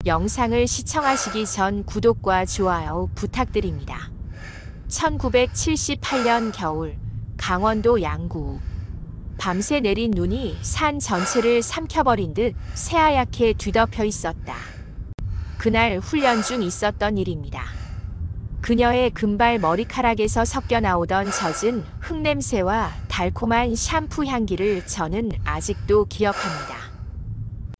영상을 시청하시기 전 구독과 좋아요 부탁드립니다. 1978년 겨울 강원도 양구. 밤새 내린 눈이 산 전체를 삼켜버린 듯 새하얗게 뒤덮여 있었다. 그날 훈련 중 있었던 일입니다. 그녀의 금발 머리카락에서 섞여 나오던 젖은 흙냄새와 달콤한 샴푸 향기를 저는 아직도 기억합니다.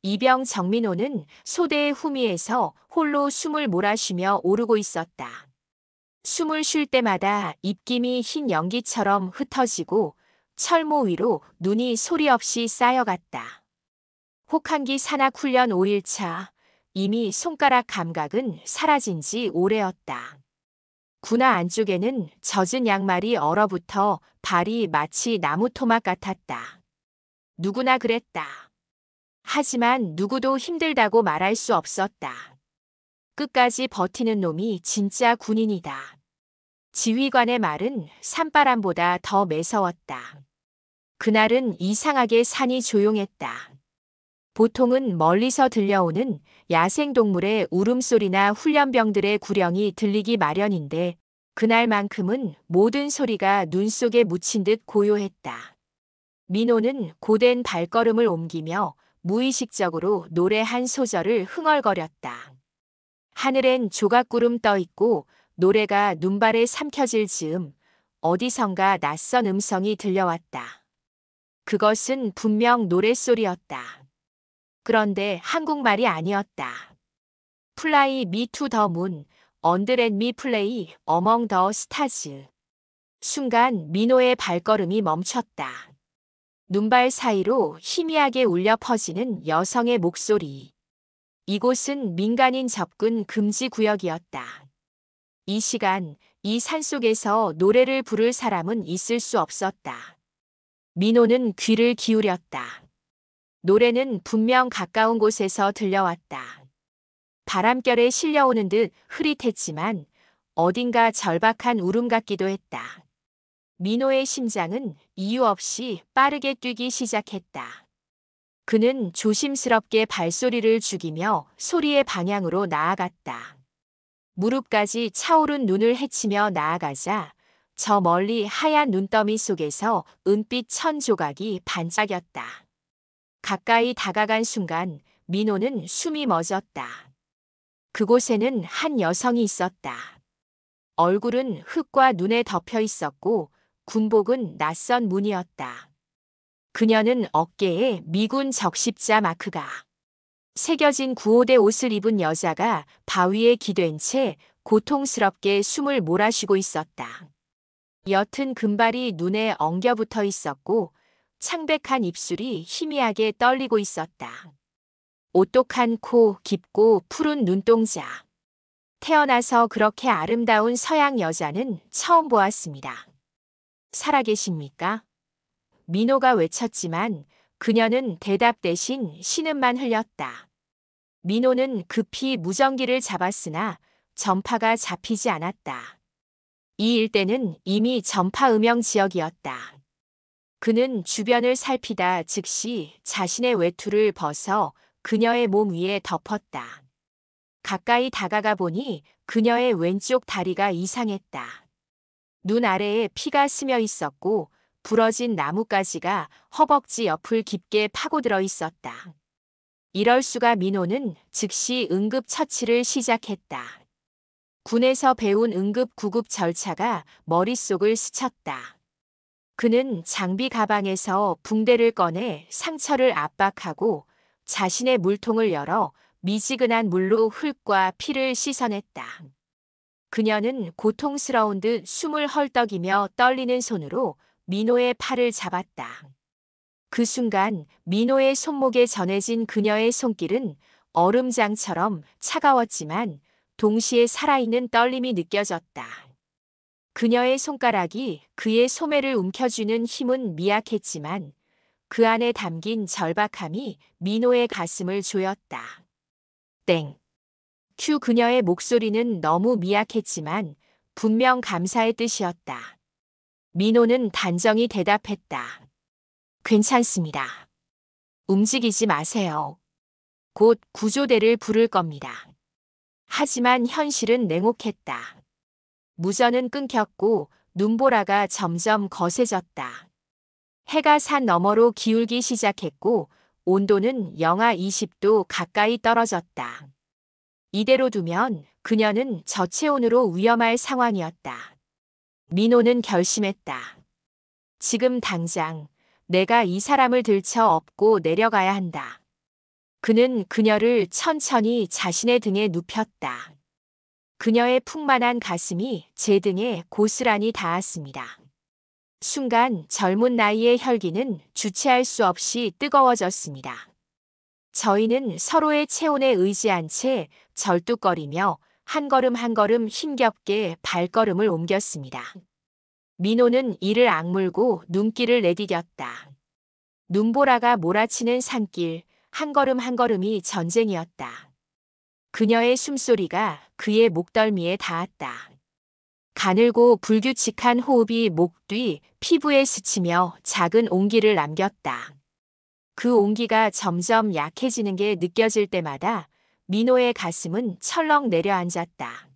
이병 정민호는 소대의 후미에서 홀로 숨을 몰아쉬며 오르고 있었다. 숨을 쉴 때마다 입김이 흰 연기처럼 흩어지고 철모 위로 눈이 소리 없이 쌓여갔다. 혹한기 산악훈련 5일차, 이미 손가락 감각은 사라진 지 오래였다. 군화 안쪽에는 젖은 양말이 얼어붙어 발이 마치 나무 토막 같았다. 누구나 그랬다. 하지만 누구도 힘들다고 말할 수 없었다. 끝까지 버티는 놈이 진짜 군인이다. 지휘관의 말은 산바람보다 더 매서웠다. 그날은 이상하게 산이 조용했다. 보통은 멀리서 들려오는 야생동물의 울음소리나 훈련병들의 구령이 들리기 마련인데 그날만큼은 모든 소리가 눈 속에 묻힌 듯 고요했다. 민호는 고된 발걸음을 옮기며 무의식적으로 노래 한 소절을 흥얼거렸다. 하늘엔 조각구름 떠 있고 노래가 눈발에 삼켜질 즈음 어디선가 낯선 음성이 들려왔다. 그것은 분명 노랫소리였다. 그런데 한국말이 아니었다. Fly me to the moon, and let me play among the stars. 순간 민호의 발걸음이 멈췄다. 눈발 사이로 희미하게 울려 퍼지는 여성의 목소리. 이곳은 민간인 접근 금지 구역이었다. 이 시간, 이 산속에서 노래를 부를 사람은 있을 수 없었다. 민호는 귀를 기울였다. 노래는 분명 가까운 곳에서 들려왔다. 바람결에 실려오는 듯 흐릿했지만 어딘가 절박한 울음 같기도 했다. 민호의 심장은 이유 없이 빠르게 뛰기 시작했다. 그는 조심스럽게 발소리를 죽이며 소리의 방향으로 나아갔다. 무릎까지 차오른 눈을 헤치며 나아가자 저 멀리 하얀 눈더미 속에서 은빛 천 조각이 반짝였다. 가까이 다가간 순간 민호는 숨이 멎었다. 그곳에는 한 여성이 있었다. 얼굴은 흙과 눈에 덮여 있었고 군복은 낯선 무늬였다. 그녀는 어깨에 미군 적십자 마크가 새겨진 구호대 옷을 입은 여자가 바위에 기댄 채 고통스럽게 숨을 몰아쉬고 있었다. 옅은 금발이 눈에 엉겨붙어 있었고 창백한 입술이 희미하게 떨리고 있었다. 오똑한 코, 깊고 푸른 눈동자. 태어나서 그렇게 아름다운 서양 여자는 처음 보았습니다. 살아계십니까? 민호가 외쳤지만 그녀는 대답 대신 신음만 흘렸다. 민호는 급히 무전기를 잡았으나 전파가 잡히지 않았다. 이 일대는 이미 전파 음영 지역이었다. 그는 주변을 살피다 즉시 자신의 외투를 벗어 그녀의 몸 위에 덮었다. 가까이 다가가 보니 그녀의 왼쪽 다리가 이상했다. 눈 아래에 피가 스며 있었고 부러진 나뭇가지가 허벅지 옆을 깊게 파고들어 있었다. 이럴 수가. 민호는 즉시 응급처치를 시작했다. 군에서 배운 응급 구급 절차가 머릿속을 스쳤다. 그는 장비 가방에서 붕대를 꺼내 상처를 압박하고 자신의 물통을 열어 미지근한 물로 흙과 피를 씻어냈다. 그녀는 고통스러운 듯 숨을 헐떡이며 떨리는 손으로 민호의 팔을 잡았다. 그 순간 민호의 손목에 전해진 그녀의 손길은 얼음장처럼 차가웠지만 동시에 살아있는 떨림이 느껴졌다. 그녀의 손가락이 그의 소매를 움켜쥐는 힘은 미약했지만 그 안에 담긴 절박함이 민호의 가슴을 조였다. 땡. 큐. 그녀의 목소리는 너무 미약했지만 분명 감사의 뜻이었다. 민호는 단정히 대답했다. 괜찮습니다. 움직이지 마세요. 곧 구조대를 부를 겁니다. 하지만 현실은 냉혹했다. 무전은 끊겼고 눈보라가 점점 거세졌다. 해가 산 너머로 기울기 시작했고 온도는 영하 20도 가까이 떨어졌다. 이대로 두면 그녀는 저체온으로 위험할 상황이었다. 민호는 결심했다. 지금 당장 내가 이 사람을 들쳐 업고 내려가야 한다. 그는 그녀를 천천히 자신의 등에 눕혔다. 그녀의 풍만한 가슴이 제 등에 고스란히 닿았습니다. 순간 젊은 나이의 혈기는 주체할 수 없이 뜨거워졌습니다. 저희는 서로의 체온에 의지한 채 절뚝거리며 한 걸음 한 걸음 힘겹게 발걸음을 옮겼습니다. 민호는 이를 악물고 눈길을 내디뎠다. 눈보라가 몰아치는 산길, 한 걸음 한 걸음이 전쟁이었다. 그녀의 숨소리가 그의 목덜미에 닿았다. 가늘고 불규칙한 호흡이 목 뒤 피부에 스치며 작은 온기를 남겼다. 그 온기가 점점 약해지는 게 느껴질 때마다 민호의 가슴은 철렁 내려앉았다.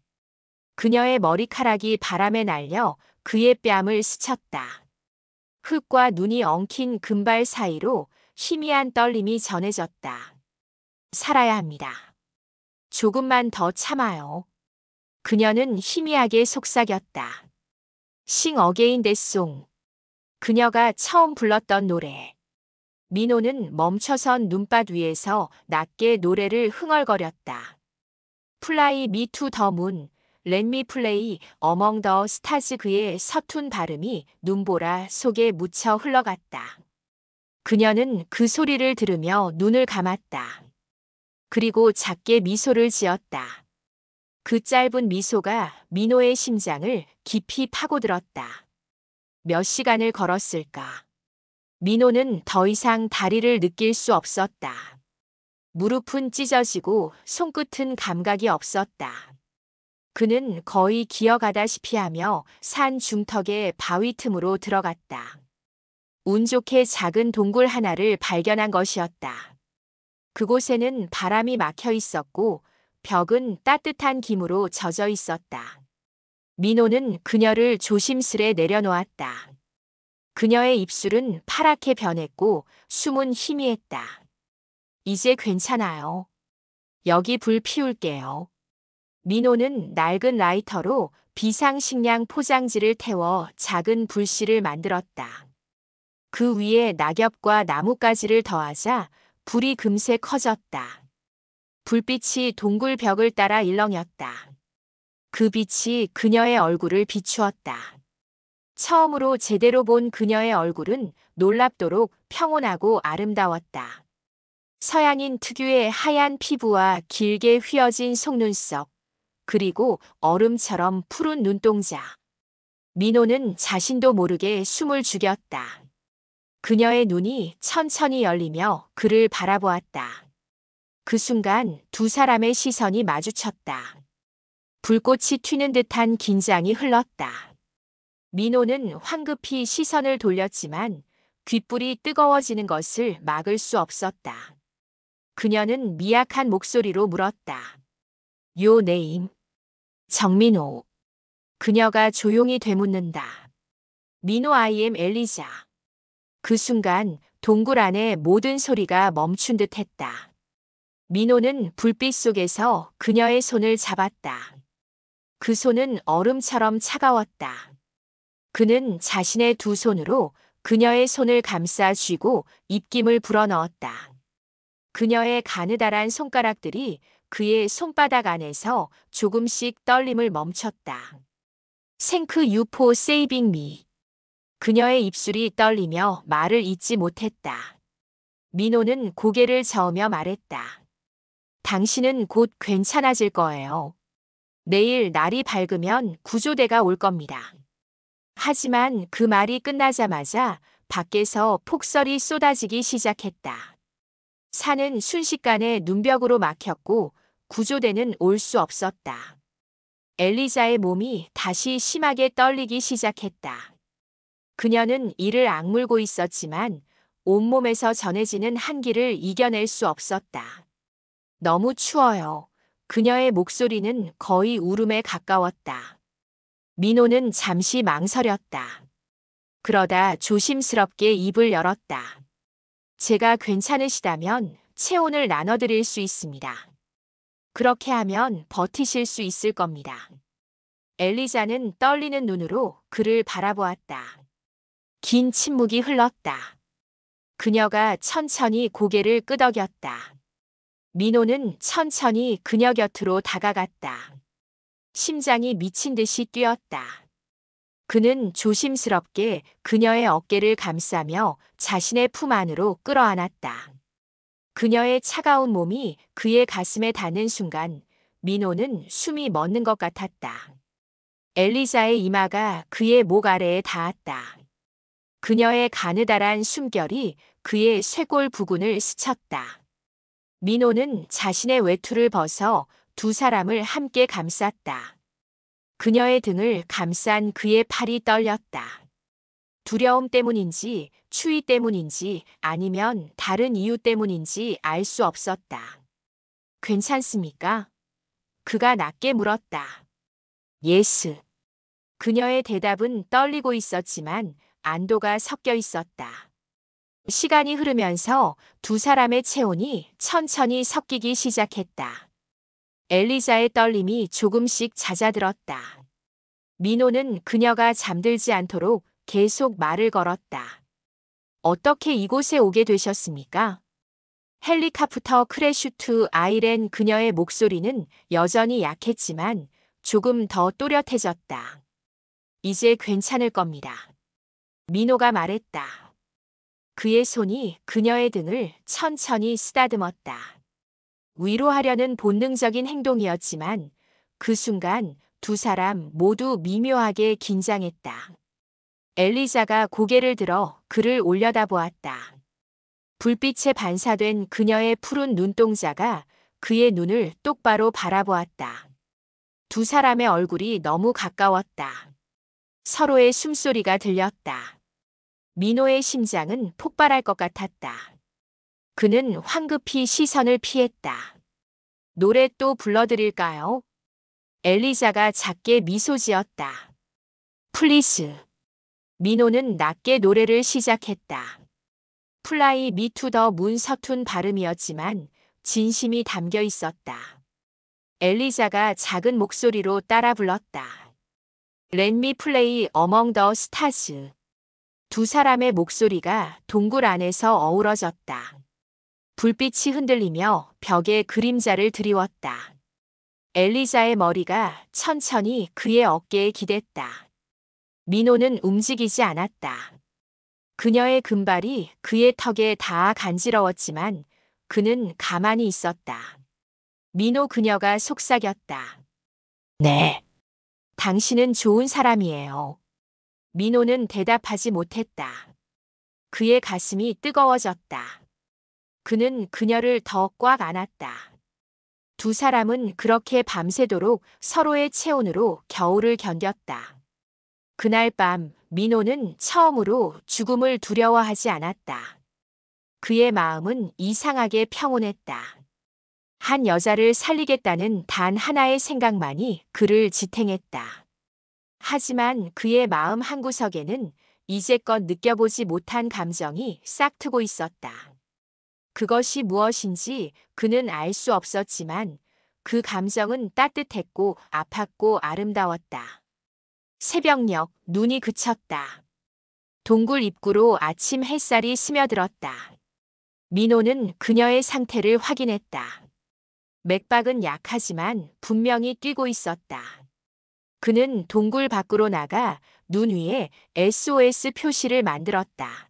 그녀의 머리카락이 바람에 날려 그의 뺨을 스쳤다. 흙과 눈이 엉킨 금발 사이로 희미한 떨림이 전해졌다. 살아야 합니다. 조금만 더 참아요. 그녀는 희미하게 속삭였다. Sing Again That Song. 그녀가 처음 불렀던 노래. 민호는 멈춰선 눈밭 위에서 낮게 노래를 흥얼거렸다. Fly me to the moon, Let me play among the stars. 그의 서툰 발음이 눈보라 속에 묻혀 흘러갔다. 그녀는 그 소리를 들으며 눈을 감았다. 그리고 작게 미소를 지었다. 그 짧은 미소가 민호의 심장을 깊이 파고들었다. 몇 시간을 걸었을까? 민호는 더 이상 다리를 느낄 수 없었다. 무릎은 찢어지고 손끝은 감각이 없었다. 그는 거의 기어가다시피 하며 산 중턱의 바위 틈으로 들어갔다. 운 좋게 작은 동굴 하나를 발견한 것이었다. 그곳에는 바람이 막혀 있었고 벽은 따뜻한 김으로 젖어 있었다. 민호는 그녀를 조심스레 내려놓았다. 그녀의 입술은 파랗게 변했고 숨은 희미했다. 이제 괜찮아요. 여기 불 피울게요. 민호는 낡은 라이터로 비상식량 포장지를 태워 작은 불씨를 만들었다. 그 위에 낙엽과 나뭇가지를 더하자 불이 금세 커졌다. 불빛이 동굴 벽을 따라 일렁였다. 그 빛이 그녀의 얼굴을 비추었다. 처음으로 제대로 본 그녀의 얼굴은 놀랍도록 평온하고 아름다웠다. 서양인 특유의 하얀 피부와 길게 휘어진 속눈썹, 그리고 얼음처럼 푸른 눈동자. 민호는 자신도 모르게 숨을 죽였다. 그녀의 눈이 천천히 열리며 그를 바라보았다. 그 순간 두 사람의 시선이 마주쳤다. 불꽃이 튀는 듯한 긴장이 흘렀다. 민호는 황급히 시선을 돌렸지만 귓불이 뜨거워지는 것을 막을 수 없었다. 그녀는 미약한 목소리로 물었다. Your name? 정민호. 그녀가 조용히 되묻는다. 민호 I am 엘리자. 그 순간 동굴 안의 모든 소리가 멈춘 듯 했다. 민호는 불빛 속에서 그녀의 손을 잡았다. 그 손은 얼음처럼 차가웠다. 그는 자신의 두 손으로 그녀의 손을 감싸 쥐고 입김을 불어넣었다. 그녀의 가느다란 손가락들이 그의 손바닥 안에서 조금씩 떨림을 멈췄다. Thank you for saving me. 그녀의 입술이 떨리며 말을 잇지 못했다. 민호는 고개를 저으며 말했다. 당신은 곧 괜찮아질 거예요. 내일 날이 밝으면 구조대가 올 겁니다. 하지만 그 말이 끝나자마자 밖에서 폭설이 쏟아지기 시작했다. 산은 순식간에 눈벽으로 막혔고 구조대는 올 수 없었다. 엘리자의 몸이 다시 심하게 떨리기 시작했다. 그녀는 이를 악물고 있었지만 온몸에서 전해지는 한기를 이겨낼 수 없었다. 너무 추워요. 그녀의 목소리는 거의 울음에 가까웠다. 민호는 잠시 망설였다. 그러다 조심스럽게 입을 열었다. 제가 괜찮으시다면 체온을 나눠드릴 수 있습니다. 그렇게 하면 버티실 수 있을 겁니다. 엘리자는 떨리는 눈으로 그를 바라보았다. 긴 침묵이 흘렀다. 그녀가 천천히 고개를 끄덕였다. 민호는 천천히 그녀 곁으로 다가갔다. 심장이 미친 듯이 뛰었다. 그는 조심스럽게 그녀의 어깨를 감싸며 자신의 품 안으로 끌어안았다. 그녀의 차가운 몸이 그의 가슴에 닿는 순간 민호는 숨이 멎는 것 같았다. 엘리자의 이마가 그의 목 아래에 닿았다. 그녀의 가느다란 숨결이 그의 쇄골 부근을 스쳤다. 민호는 자신의 외투를 벗어 두 사람을 함께 감쌌다. 그녀의 등을 감싼 그의 팔이 떨렸다. 두려움 때문인지 추위 때문인지 아니면 다른 이유 때문인지 알 수 없었다. 괜찮습니까? 그가 낮게 물었다. 예스. 그녀의 대답은 떨리고 있었지만 안도가 섞여 있었다. 시간이 흐르면서 두 사람의 체온이 천천히 섞이기 시작했다. 엘리자의 떨림이 조금씩 잦아들었다. 민호는 그녀가 잠들지 않도록 계속 말을 걸었다. 어떻게 이곳에 오게 되셨습니까? 헬리카프터 크래슈트 아이렌. 그녀의 목소리는 여전히 약했지만 조금 더 또렷해졌다. 이제 괜찮을 겁니다. 민호가 말했다. 그의 손이 그녀의 등을 천천히 쓰다듬었다. 위로하려는 본능적인 행동이었지만 그 순간 두 사람 모두 미묘하게 긴장했다. 엘리자가 고개를 들어 그를 올려다보았다. 불빛에 반사된 그녀의 푸른 눈동자가 그의 눈을 똑바로 바라보았다. 두 사람의 얼굴이 너무 가까웠다. 서로의 숨소리가 들렸다. 민호의 심장은 폭발할 것 같았다. 그는 황급히 시선을 피했다. 노래 또 불러드릴까요? 엘리자가 작게 미소 지었다. 플리즈. 민호는 낮게 노래를 시작했다. 플라이 미 투 더 문. 서툰 발음이었지만 진심이 담겨 있었다. 엘리자가 작은 목소리로 따라 불렀다. Let me play among the stars. 두 사람의 목소리가 동굴 안에서 어우러졌다. 불빛이 흔들리며 벽에 그림자를 드리웠다. 엘리자의 머리가 천천히 그의 어깨에 기댔다. 민호는 움직이지 않았다. 그녀의 금발이 그의 턱에 닿아 간지러웠지만 그는 가만히 있었다. 민호. 그녀가 속삭였다. 네. 당신은 좋은 사람이에요. 민호는 대답하지 못했다. 그의 가슴이 뜨거워졌다. 그는 그녀를 더 꽉 안았다. 두 사람은 그렇게 밤새도록 서로의 체온으로 겨울을 견뎠다. 그날 밤 민호는 처음으로 죽음을 두려워하지 않았다. 그의 마음은 이상하게 평온했다. 한 여자를 살리겠다는 단 하나의 생각만이 그를 지탱했다. 하지만 그의 마음 한구석에는 이제껏 느껴보지 못한 감정이 싹트고 있었다. 그것이 무엇인지 그는 알 수 없었지만 그 감정은 따뜻했고 아팠고 아름다웠다. 새벽녘 눈이 그쳤다. 동굴 입구로 아침 햇살이 스며들었다. 민호는 그녀의 상태를 확인했다. 맥박은 약하지만 분명히 뛰고 있었다. 그는 동굴 밖으로 나가 눈 위에 SOS 표시를 만들었다.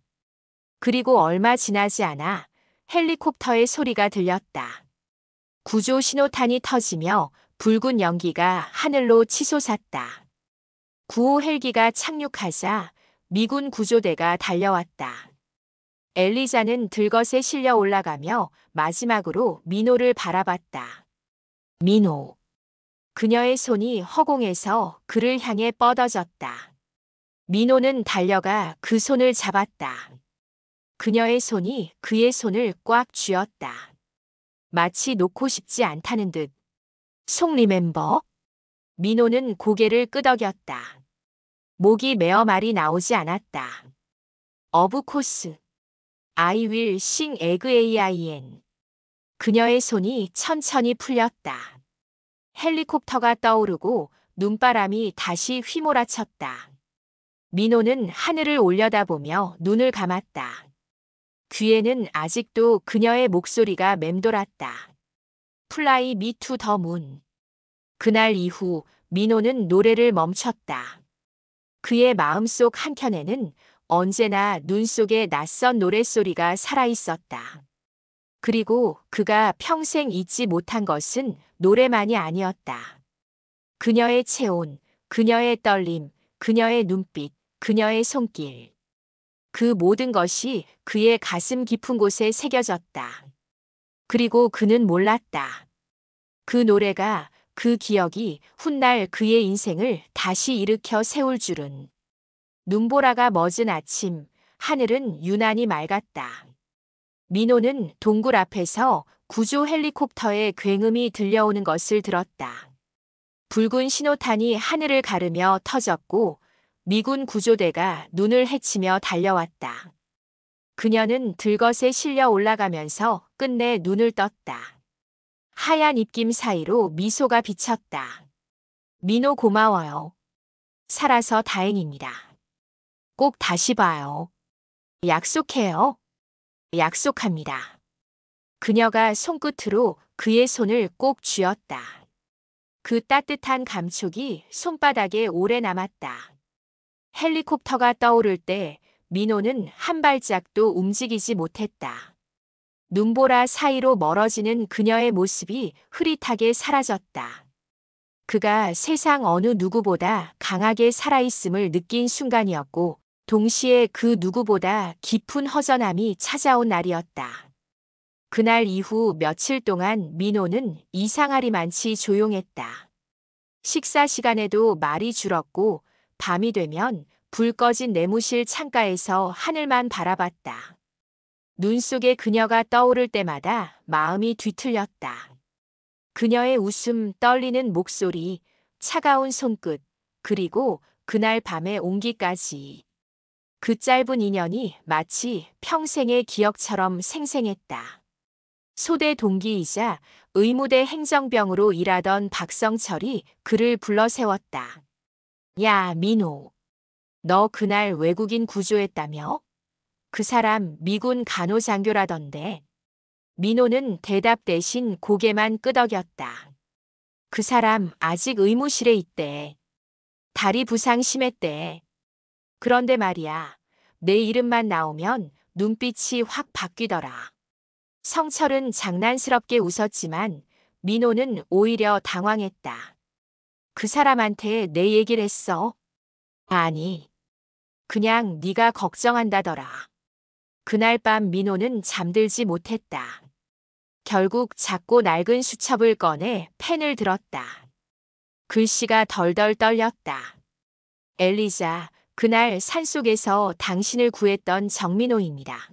그리고 얼마 지나지 않아 헬리콥터의 소리가 들렸다. 구조 신호탄이 터지며 붉은 연기가 하늘로 치솟았다. 구호 헬기가 착륙하자 미군 구조대가 달려왔다. 엘리자는 들것에 실려 올라가며 마지막으로 민호를 바라봤다. 민호. 그녀의 손이 허공에서 그를 향해 뻗어졌다. 민호는 달려가 그 손을 잡았다. 그녀의 손이 그의 손을 꽉 쥐었다. 마치 놓고 싶지 않다는 듯. 송 리멤버? 민호는 고개를 끄덕였다. 목이 메어 말이 나오지 않았다. Of course. I will sing AIN. 그녀의 손이 천천히 풀렸다. 헬리콥터가 떠오르고 눈바람이 다시 휘몰아쳤다. 민호는 하늘을 올려다보며 눈을 감았다. 귀에는 아직도 그녀의 목소리가 맴돌았다. Fly me to the moon. 그날 이후 민호는 노래를 멈췄다. 그의 마음속 한켠에는 언제나 눈 속에 낯선 노랫소리가 살아있었다. 그리고 그가 평생 잊지 못한 것은 노래만이 아니었다. 그녀의 체온, 그녀의 떨림, 그녀의 눈빛, 그녀의 손길. 그 모든 것이 그의 가슴 깊은 곳에 새겨졌다. 그리고 그는 몰랐다. 그 노래가, 그 기억이 훗날 그의 인생을 다시 일으켜 세울 줄은. 눈보라가 멎은 아침, 하늘은 유난히 맑았다. 민호는 동굴 앞에서 구조 헬리콥터의 굉음이 들려오는 것을 들었다. 붉은 신호탄이 하늘을 가르며 터졌고 미군 구조대가 눈을 헤치며 달려왔다. 그녀는 들것에 실려 올라가면서 끝내 눈을 떴다. 하얀 입김 사이로 미소가 비쳤다. 민호 고마워요. 살아서 다행입니다. 꼭 다시 봐요. 약속해요. 약속합니다. 그녀가 손끝으로 그의 손을 꼭 쥐었다. 그 따뜻한 감촉이 손바닥에 오래 남았다. 헬리콥터가 떠오를 때 민호는 한 발짝도 움직이지 못했다. 눈보라 사이로 멀어지는 그녀의 모습이 흐릿하게 사라졌다. 그가 세상 어느 누구보다 강하게 살아있음을 느낀 순간이었고 동시에 그 누구보다 깊은 허전함이 찾아온 날이었다. 그날 이후 며칠 동안 민호는 이상하리만치 조용했다. 식사 시간에도 말이 줄었고 밤이 되면 불 꺼진 내무실 창가에서 하늘만 바라봤다. 눈 속에 그녀가 떠오를 때마다 마음이 뒤틀렸다. 그녀의 웃음, 떨리는 목소리, 차가운 손끝, 그리고 그날 밤의 온기까지. 그 짧은 인연이 마치 평생의 기억처럼 생생했다. 소대 동기이자 의무대 행정병으로 일하던 박성철이 그를 불러 세웠다. 야, 민호. 너 그날 외국인 구조했다며? 그 사람 미군 간호장교라던데. 민호는 대답 대신 고개만 끄덕였다. 그 사람 아직 의무실에 있대. 다리 부상 심했대. 그런데 말이야, 내 이름만 나오면 눈빛이 확 바뀌더라. 성철은 장난스럽게 웃었지만 민호는 오히려 당황했다. 그 사람한테 내 얘기를 했어? 아니, 그냥 네가 걱정한다더라. 그날 밤 민호는 잠들지 못했다. 결국 작고 낡은 수첩을 꺼내 펜을 들었다. 글씨가 덜덜 떨렸다. 엘리자, 그날 산속에서 당신을 구했던 정민호입니다.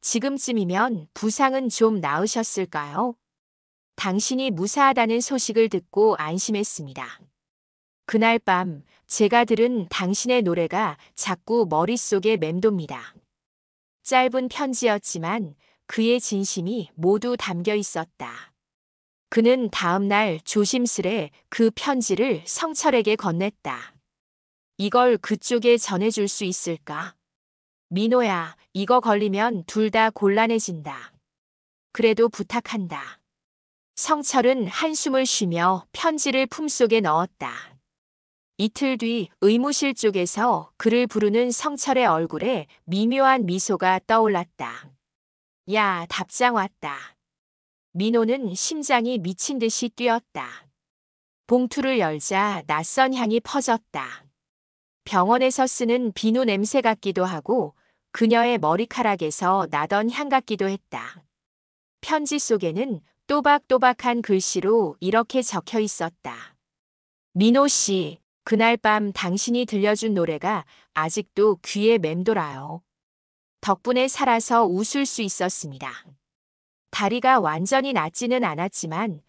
지금쯤이면 부상은 좀 나으셨을까요? 당신이 무사하다는 소식을 듣고 안심했습니다. 그날 밤 제가 들은 당신의 노래가 자꾸 머릿속에 맴돕니다. 짧은 편지였지만 그의 진심이 모두 담겨 있었다. 그는 다음 날 조심스레 그 편지를 성철에게 건넸다. 이걸 그쪽에 전해줄 수 있을까? 민호야, 이거 걸리면 둘 다 곤란해진다. 그래도 부탁한다. 성철은 한숨을 쉬며 편지를 품속에 넣었다. 이틀 뒤 의무실 쪽에서 그를 부르는 성철의 얼굴에 미묘한 미소가 떠올랐다. 야, 답장 왔다. 민호는 심장이 미친 듯이 뛰었다. 봉투를 열자 낯선 향이 퍼졌다. 병원에서 쓰는 비누 냄새 같기도 하고 그녀의 머리카락에서 나던 향 같기도 했다. 편지 속에는 또박또박한 글씨로 이렇게 적혀 있었다. 민호 씨, 그날 밤 당신이 들려준 노래가 아직도 귀에 맴돌아요. 덕분에 살아서 웃을 수 있었습니다. 다리가 완전히 낫지는 않았지만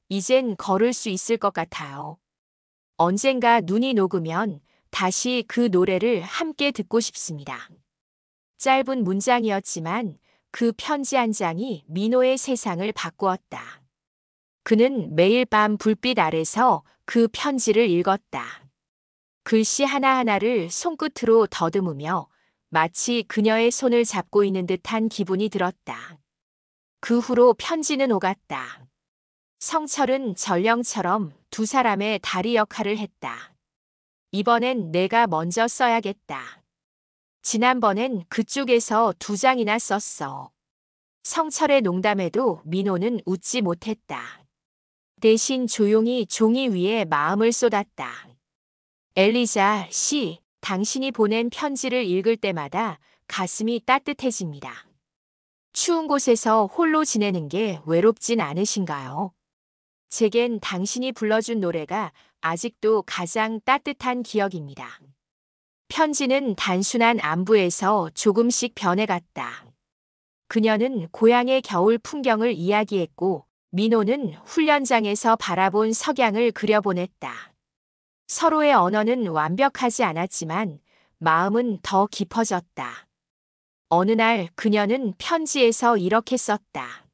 이젠 걸을 수 있을 것 같아요. 언젠가 눈이 녹으면 다시 그 노래를 함께 듣고 싶습니다. 짧은 문장이었지만 그 편지 한 장이 민호의 세상을 바꾸었다. 그는 매일 밤 불빛 아래서 그 편지를 읽었다. 글씨 하나하나를 손끝으로 더듬으며 마치 그녀의 손을 잡고 있는 듯한 기분이 들었다. 그 후로 편지는 오갔다. 성철은 전령처럼 두 사람의 다리 역할을 했다. 이번엔 내가 먼저 써야겠다. 지난번엔 그쪽에서 두 장이나 썼어. 성철의 농담에도 민호는 웃지 못했다. 대신 조용히 종이 위에 마음을 쏟았다. 엘리자 씨, 당신이 보낸 편지를 읽을 때마다 가슴이 따뜻해집니다. 추운 곳에서 홀로 지내는 게 외롭진 않으신가요? 제겐 당신이 불러준 노래가 아직도 가장 따뜻한 기억입니다. 편지는 단순한 안부에서 조금씩 변해갔다. 그녀는 고향의 겨울 풍경을 이야기했고 민호는 훈련장에서 바라본 석양을 그려보냈다. 서로의 언어는 완벽하지 않았지만 마음은 더 깊어졌다. 어느 날 그녀는 편지에서 이렇게 썼다.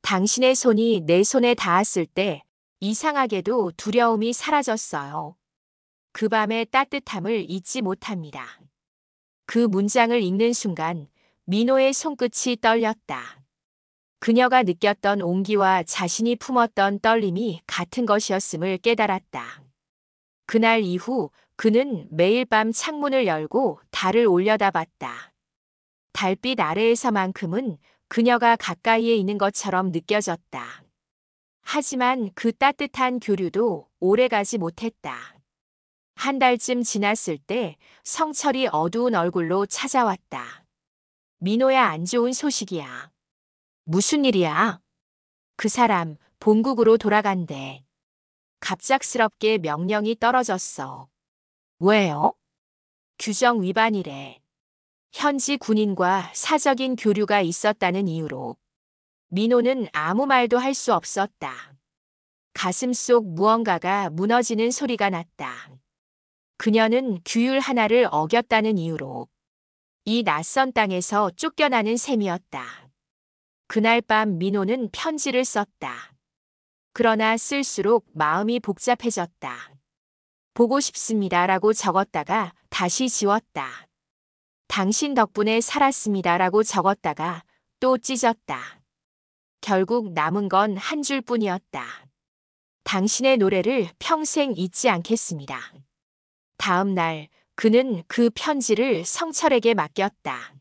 당신의 손이 내 손에 닿았을 때 이상하게도 두려움이 사라졌어요. 그 밤의 따뜻함을 잊지 못합니다. 그 문장을 읽는 순간 민호의 손끝이 떨렸다. 그녀가 느꼈던 온기와 자신이 품었던 떨림이 같은 것이었음을 깨달았다. 그날 이후 그는 매일 밤 창문을 열고 달을 올려다봤다. 달빛 아래에서만큼은 그녀가 가까이에 있는 것처럼 느껴졌다. 하지만 그 따뜻한 교류도 오래가지 못했다. 한 달쯤 지났을 때 성철이 어두운 얼굴로 찾아왔다. 민호야, 안 좋은 소식이야. 무슨 일이야? 그 사람 본국으로 돌아간대. 갑작스럽게 명령이 떨어졌어. 왜요? 규정 위반이래. 현지 군인과 사적인 교류가 있었다는 이유로. 민호는 아무 말도 할 수 없었다. 가슴 속 무언가가 무너지는 소리가 났다. 그녀는 규율 하나를 어겼다는 이유로 이 낯선 땅에서 쫓겨나는 셈이었다. 그날 밤 민호는 편지를 썼다. 그러나 쓸수록 마음이 복잡해졌다. 보고 싶습니다라고 적었다가 다시 지웠다. 당신 덕분에 살았습니다라고 적었다가 또 찢었다. 결국 남은 건 한 줄뿐이었다. 당신의 노래를 평생 잊지 않겠습니다. 다음 날 그는 그 편지를 성철에게 맡겼다.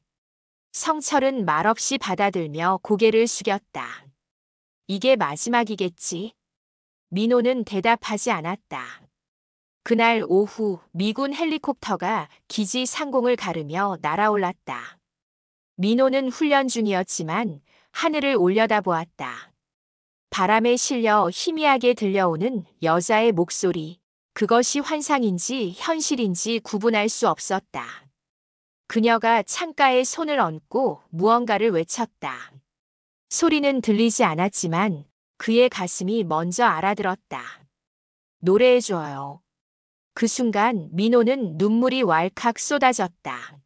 성철은 말없이 받아들며 고개를 숙였다. 이게 마지막이겠지? 민호는 대답하지 않았다. 그날 오후 미군 헬리콥터가 기지 상공을 가르며 날아올랐다. 민호는 훈련 중이었지만 하늘을 올려다보았다. 바람에 실려 희미하게 들려오는 여자의 목소리. 그것이 환상인지 현실인지 구분할 수 없었다. 그녀가 창가에 손을 얹고 무언가를 외쳤다. 소리는 들리지 않았지만 그의 가슴이 먼저 알아들었다. 노래해줘요. 그 순간 민호는 눈물이 왈칵 쏟아졌다.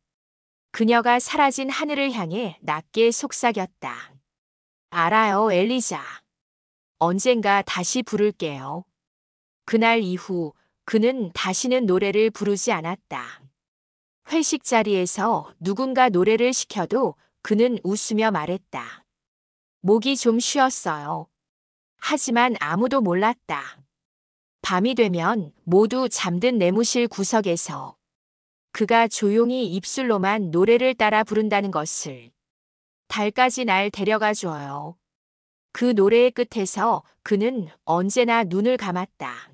그녀가 사라진 하늘을 향해 낮게 속삭였다. 알아요, 엘리자. 언젠가 다시 부를게요. 그날 이후 그는 다시는 노래를 부르지 않았다. 회식 자리에서 누군가 노래를 시켜도 그는 웃으며 말했다. 목이 좀 쉬었어요. 하지만 아무도 몰랐다. 밤이 되면 모두 잠든 내무실 구석에서 그가 조용히 입술로만 노래를 따라 부른다는 것을. 달까지 날 데려가 줘요. 그 노래의 끝에서 그는 언제나 눈을 감았다.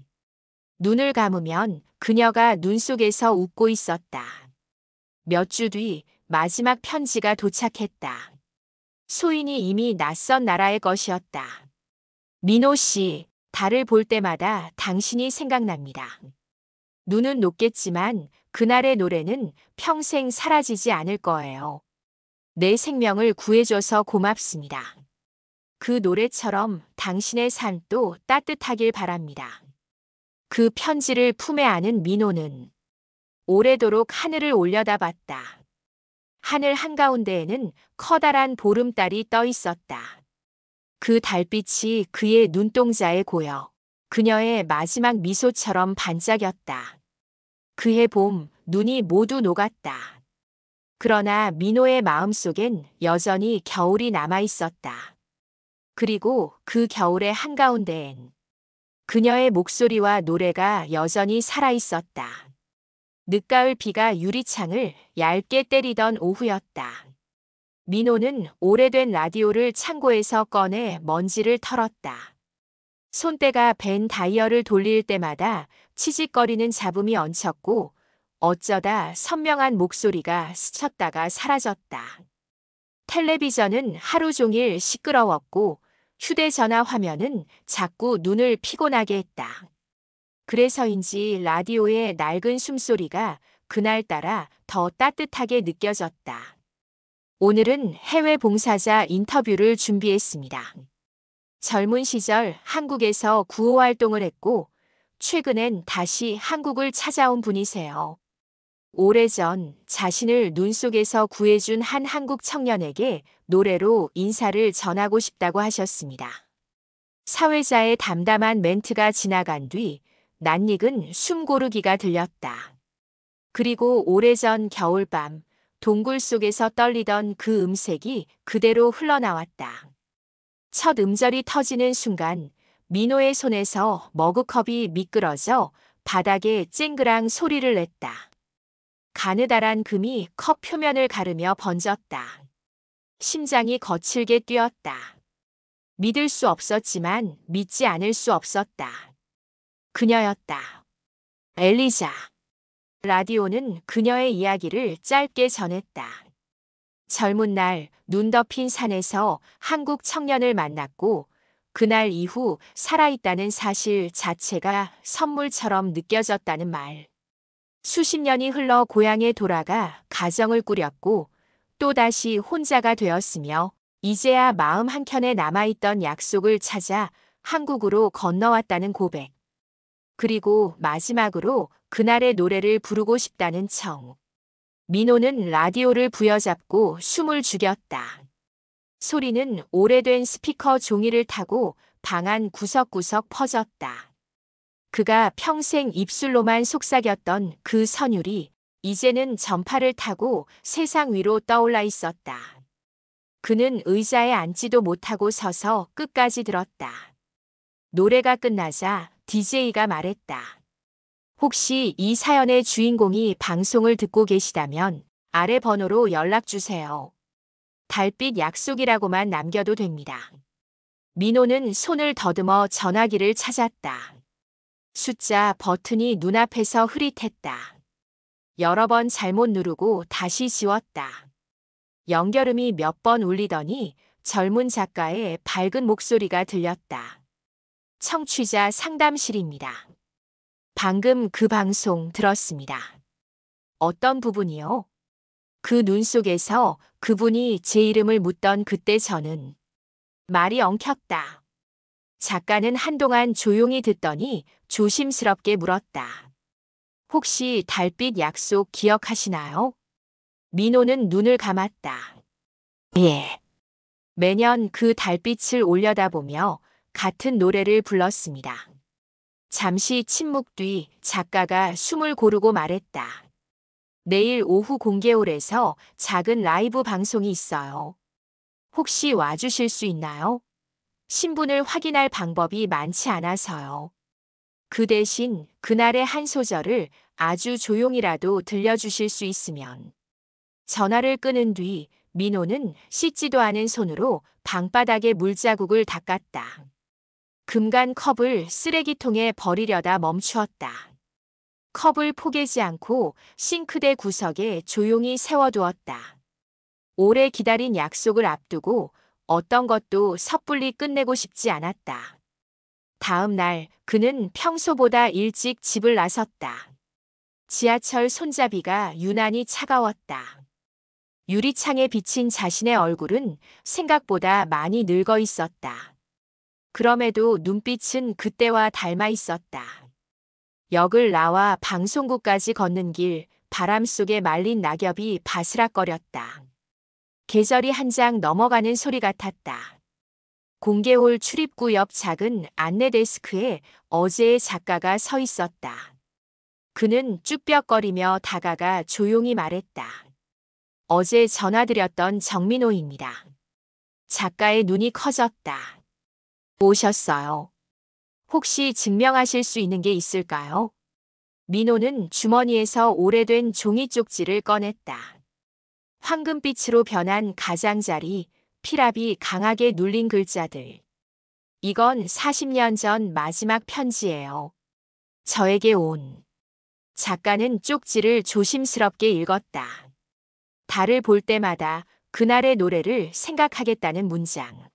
눈을 감으면 그녀가 눈 속에서 웃고 있었다. 몇 주 뒤 마지막 편지가 도착했다. 소인이 이미 낯선 나라의 것이었다. 민호 씨, 달을 볼 때마다 당신이 생각납니다. 눈은 녹겠지만 그날의 노래는 평생 사라지지 않을 거예요. 내 생명을 구해줘서 고맙습니다. 그 노래처럼 당신의 삶도 따뜻하길 바랍니다. 그 편지를 품에 안은 민호는 오래도록 하늘을 올려다봤다. 하늘 한가운데에는 커다란 보름달이 떠 있었다. 그 달빛이 그의 눈동자에 고여 그녀의 마지막 미소처럼 반짝였다. 그해 봄, 눈이 모두 녹았다. 그러나 민호의 마음속엔 여전히 겨울이 남아 있었다. 그리고 그 겨울의 한가운데엔 그녀의 목소리와 노래가 여전히 살아 있었다. 늦가을 비가 유리창을 얇게 때리던 오후였다. 민호는 오래된 라디오를 창고에서 꺼내 먼지를 털었다. 손때가 벤 다이얼을 돌릴 때마다 치직거리는 잡음이 얹혔고 어쩌다 선명한 목소리가 스쳤다가 사라졌다. 텔레비전은 하루 종일 시끄러웠고 휴대전화 화면은 자꾸 눈을 피곤하게 했다. 그래서인지 라디오의 낡은 숨소리가 그날따라 더 따뜻하게 느껴졌다. 오늘은 해외 봉사자 인터뷰를 준비했습니다. 젊은 시절 한국에서 구호 활동을 했고 최근엔 다시 한국을 찾아온 분이세요. 오래전 자신을 눈 속에서 구해준 한 한국 청년에게 노래로 인사를 전하고 싶다고 하셨습니다. 사회자의 담담한 멘트가 지나간 뒤 낯익은 숨 고르기가 들렸다. 그리고 오래전 겨울밤 동굴 속에서 떨리던 그 음색이 그대로 흘러나왔다. 첫 음절이 터지는 순간 민호의 손에서 머그컵이 미끄러져 바닥에 쨍그랑 소리를 냈다. 가느다란 금이 컵 표면을 가르며 번졌다. 심장이 거칠게 뛰었다. 믿을 수 없었지만 믿지 않을 수 없었다. 그녀였다. 엘리자. 라디오는 그녀의 이야기를 짧게 전했다. 젊은 날 눈 덮인 산에서 한국 청년을 만났고 그날 이후 살아있다는 사실 자체가 선물처럼 느껴졌다는 말. 수십 년이 흘러 고향에 돌아가 가정을 꾸렸고 또다시 혼자가 되었으며 이제야 마음 한켠에 남아있던 약속을 찾아 한국으로 건너왔다는 고백. 그리고 마지막으로 그날의 노래를 부르고 싶다는 청. 민호는 라디오를 부여잡고 숨을 죽였다. 소리는 오래된 스피커 종이를 타고 방 안 구석구석 퍼졌다. 그가 평생 입술로만 속삭였던 그 선율이 이제는 전파를 타고 세상 위로 떠올라 있었다. 그는 의자에 앉지도 못하고 서서 끝까지 들었다. 노래가 끝나자 DJ가 말했다. 혹시 이 사연의 주인공이 방송을 듣고 계시다면 아래 번호로 연락 주세요. 달빛 약속이라고만 남겨도 됩니다. 민호는 손을 더듬어 전화기를 찾았다. 숫자 버튼이 눈앞에서 흐릿했다. 여러 번 잘못 누르고 다시 지웠다. 연결음이 몇 번 울리더니 젊은 작가의 밝은 목소리가 들렸다. 청취자 상담실입니다. 방금 그 방송 들었습니다. 어떤 부분이요? 그 눈 속에서 그분이 제 이름을 묻던 그때 저는 말이 엉켰다. 작가는 한동안 조용히 듣더니 조심스럽게 물었다. 혹시 달빛 약속 기억하시나요? 민호는 눈을 감았다. 예. 매년 그 달빛을 올려다보며 같은 노래를 불렀습니다. 잠시 침묵 뒤 작가가 숨을 고르고 말했다. 내일 오후 공개홀에서 작은 라이브 방송이 있어요. 혹시 와주실 수 있나요? 신분을 확인할 방법이 많지 않아서요. 그 대신 그날의 한 소절을 아주 조용히라도 들려주실 수 있으면. 전화를 끊은 뒤 민호는 씻지도 않은 손으로 방바닥에 물자국을 닦았다. 금간 컵을 쓰레기통에 버리려다 멈추었다. 컵을 포개지 않고 싱크대 구석에 조용히 세워두었다. 오래 기다린 약속을 앞두고 어떤 것도 섣불리 끝내고 싶지 않았다. 다음 날 그는 평소보다 일찍 집을 나섰다. 지하철 손잡이가 유난히 차가웠다. 유리창에 비친 자신의 얼굴은 생각보다 많이 늙어 있었다. 그럼에도 눈빛은 그때와 닮아 있었다. 역을 나와 방송국까지 걷는 길, 바람 속에 말린 낙엽이 바스락거렸다. 계절이 한 장 넘어가는 소리 같았다. 공개홀 출입구 옆 작은 안내 데스크에 어제의 작가가 서 있었다. 그는 쭈뼛거리며 다가가 조용히 말했다. 어제 전화드렸던 정민호입니다. 작가의 눈이 커졌다. 오셨어요. 혹시 증명하실 수 있는 게 있을까요? 민호는 주머니에서 오래된 종이 쪽지를 꺼냈다. 황금빛으로 변한 가장자리, 피랍이 강하게 눌린 글자들. 이건 40년 전 마지막 편지예요. 저에게 온. 작가는 쪽지를 조심스럽게 읽었다. 달을 볼 때마다 그날의 노래를 생각하겠다는 문장.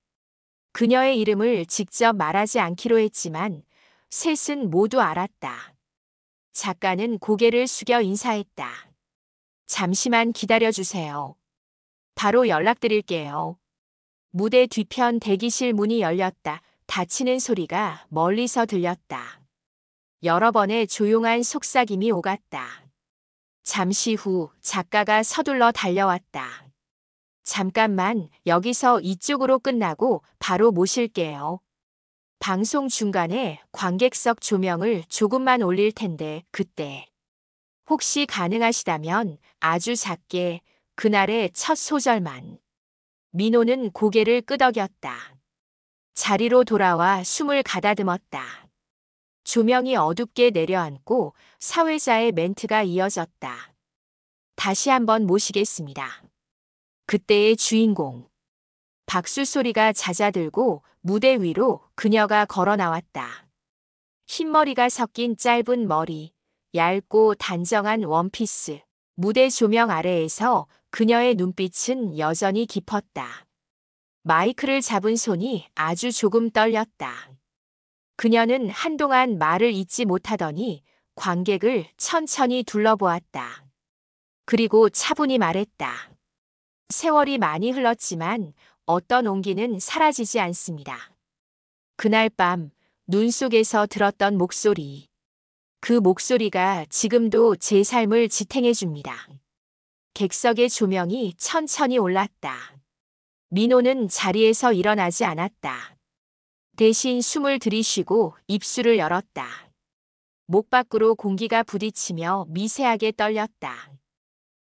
그녀의 이름을 직접 말하지 않기로 했지만 셋은 모두 알았다. 작가는 고개를 숙여 인사했다. 잠시만 기다려주세요. 바로 연락드릴게요. 무대 뒤편 대기실 문이 열렸다. 닫히는 소리가 멀리서 들렸다. 여러 번의 조용한 속삭임이 오갔다. 잠시 후 작가가 서둘러 달려왔다. 잠깐만, 여기서 이쪽으로 끝나고 바로 모실게요. 방송 중간에 관객석 조명을 조금만 올릴 텐데 그때 혹시 가능하시다면 아주 작게 그날의 첫 소절만. 민호는 고개를 끄덕였다. 자리로 돌아와 숨을 가다듬었다. 조명이 어둡게 내려앉고 사회자의 멘트가 이어졌다. 다시 한번 모시겠습니다. 그때의 주인공. 박수 소리가 잦아들고 무대 위로 그녀가 걸어 나왔다. 흰머리가 섞인 짧은 머리, 얇고 단정한 원피스. 무대 조명 아래에서 그녀의 눈빛은 여전히 깊었다. 마이크를 잡은 손이 아주 조금 떨렸다. 그녀는 한동안 말을 잇지 못하더니 관객을 천천히 둘러보았다. 그리고 차분히 말했다. 세월이 많이 흘렀지만 어떤 온기는 사라지지 않습니다. 그날 밤 눈 속에서 들었던 목소리. 그 목소리가 지금도 제 삶을 지탱해 줍니다. 객석의 조명이 천천히 올랐다. 민호는 자리에서 일어나지 않았다. 대신 숨을 들이쉬고 입술을 열었다. 목 밖으로 공기가 부딪히며 미세하게 떨렸다.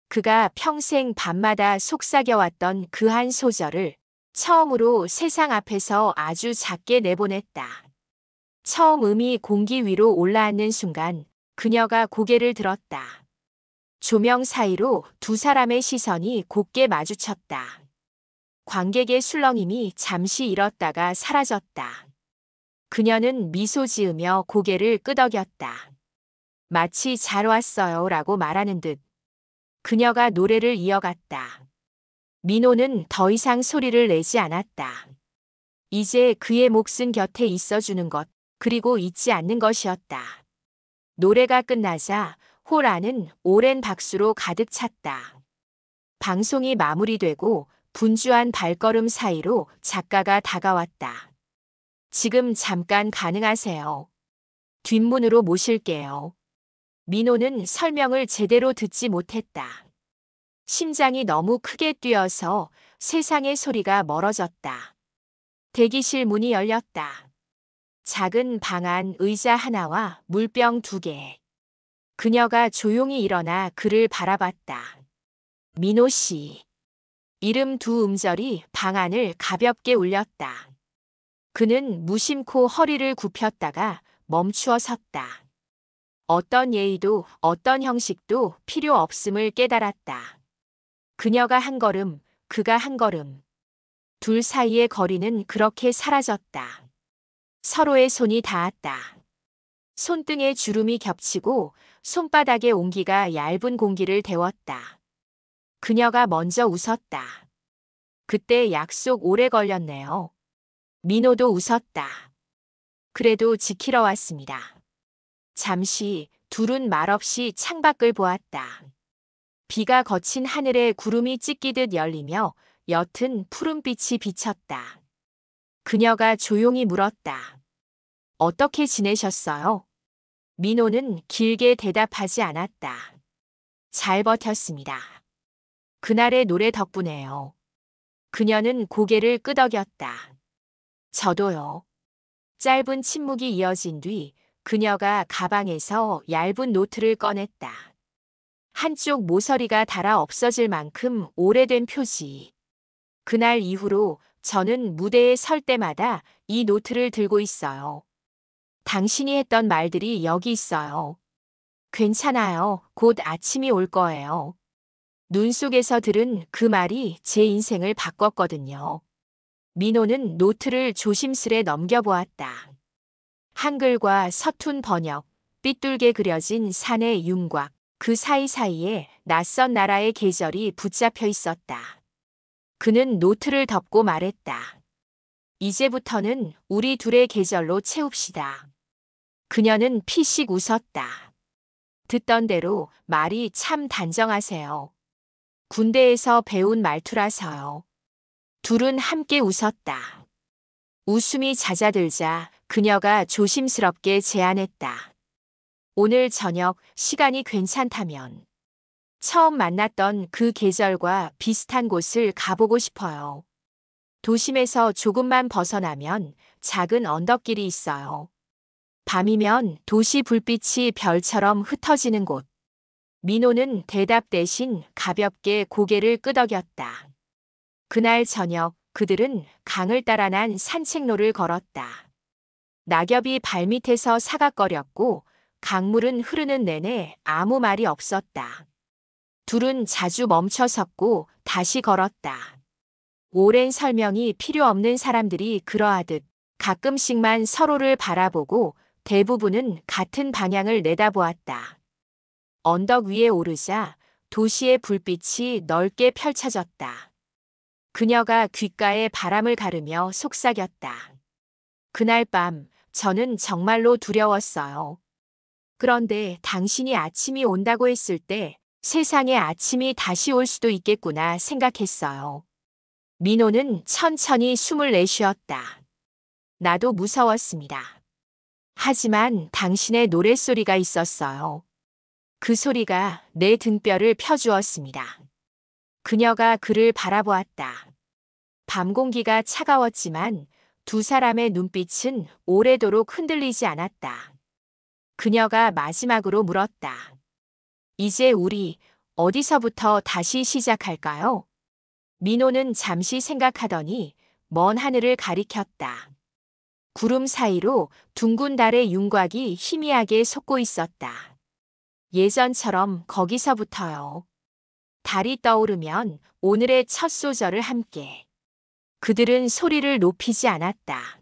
그가 평생 밤마다 속삭여왔던 그 한 소절을 처음으로 세상 앞에서 아주 작게 내보냈다. 처음 음이 공기 위로 올라앉는 순간 그녀가 고개를 들었다. 조명 사이로 두 사람의 시선이 곱게 마주쳤다. 관객의 술렁임이 잠시 일었다가 사라졌다. 그녀는 미소 지으며 고개를 끄덕였다. 마치 잘 왔어요 라고 말하는 듯. 그녀가 노래를 이어갔다. 민호는 더 이상 소리를 내지 않았다. 이제 그의 몫은 곁에 있어주는 것, 그리고 잊지 않는 것이었다. 노래가 끝나자 홀 안은 오랜 박수로 가득 찼다. 방송이 마무리되고 분주한 발걸음 사이로 작가가 다가왔다. 지금 잠깐 가능하세요. 뒷문으로 모실게요. 민호는 설명을 제대로 듣지 못했다. 심장이 너무 크게 뛰어서 세상의 소리가 멀어졌다. 대기실 문이 열렸다. 작은 방 안 의자 하나와 물병 2개. 그녀가 조용히 일어나 그를 바라봤다. 민호 씨. 이름 두 음절이 방 안을 가볍게 울렸다. 그는 무심코 허리를 굽혔다가 멈추어 섰다. 어떤 예의도 어떤 형식도 필요 없음을 깨달았다. 그녀가 한 걸음, 그가 한 걸음. 둘 사이의 거리는 그렇게 사라졌다. 서로의 손이 닿았다. 손등에 주름이 겹치고 손바닥의 온기가 얇은 공기를 데웠다. 그녀가 먼저 웃었다. 그때 약속 오래 걸렸네요. 민호도 웃었다. 그래도 지키러 왔습니다. 잠시 둘은 말없이 창밖을 보았다. 비가 거친 하늘에 구름이 찢기듯 열리며 옅은 푸른빛이 비쳤다. 그녀가 조용히 물었다. 어떻게 지내셨어요? 민호는 길게 대답하지 않았다. 잘 버텼습니다. 그날의 노래 덕분에요. 그녀는 고개를 끄덕였다. 저도요. 짧은 침묵이 이어진 뒤 그녀가 가방에서 얇은 노트를 꺼냈다. 한쪽 모서리가 닳아 없어질 만큼 오래된 표지. 그날 이후로 저는 무대에 설 때마다 이 노트를 들고 있어요. 당신이 했던 말들이 여기 있어요. 괜찮아요. 곧 아침이 올 거예요. 눈 속에서 들은 그 말이 제 인생을 바꿨거든요. 민호는 노트를 조심스레 넘겨보았다. 한글과 서툰 번역, 삐뚤게 그려진 산의 윤곽, 그 사이사이에 낯선 나라의 계절이 붙잡혀 있었다. 그는 노트를 덮고 말했다. 이제부터는 우리 둘의 계절로 채웁시다. 그녀는 피식 웃었다. 듣던 대로 말이 참 단정하세요. 군대에서 배운 말투라서요. 둘은 함께 웃었다. 웃음이 잦아들자 그녀가 조심스럽게 제안했다. 오늘 저녁 시간이 괜찮다면 처음 만났던 그 계절과 비슷한 곳을 가보고 싶어요. 도심에서 조금만 벗어나면 작은 언덕길이 있어요. 밤이면 도시 불빛이 별처럼 흩어지는 곳. 민호는 대답 대신 가볍게 고개를 끄덕였다. 그날 저녁 그들은 강을 따라 난 산책로를 걸었다. 낙엽이 발밑에서 사각거렸고 강물은 흐르는 내내 아무 말이 없었다. 둘은 자주 멈춰 섰고 다시 걸었다. 오랜 설명이 필요 없는 사람들이 그러하듯 가끔씩만 서로를 바라보고 대부분은 같은 방향을 내다보았다. 언덕 위에 오르자 도시의 불빛이 넓게 펼쳐졌다. 그녀가 귓가에 바람을 가르며 속삭였다. 그날 밤 저는 정말로 두려웠어요. 그런데 당신이 아침이 온다고 했을 때 세상에 아침이 다시 올 수도 있겠구나 생각했어요. 민호는 천천히 숨을 내쉬었다. 나도 무서웠습니다. 하지만 당신의 노랫소리가 있었어요. 그 소리가 내 등뼈를 펴주었습니다. 그녀가 그를 바라보았다. 밤 공기가 차가웠지만 두 사람의 눈빛은 오래도록 흔들리지 않았다. 그녀가 마지막으로 물었다. 이제 우리 어디서부터 다시 시작할까요? 민호는 잠시 생각하더니 먼 하늘을 가리켰다. 구름 사이로 둥근 달의 윤곽이 희미하게 솟고 있었다. 예전처럼 거기서부터요. 달이 떠오르면 오늘의 첫 소절을 함께. 그들은 소리를 높이지 않았다.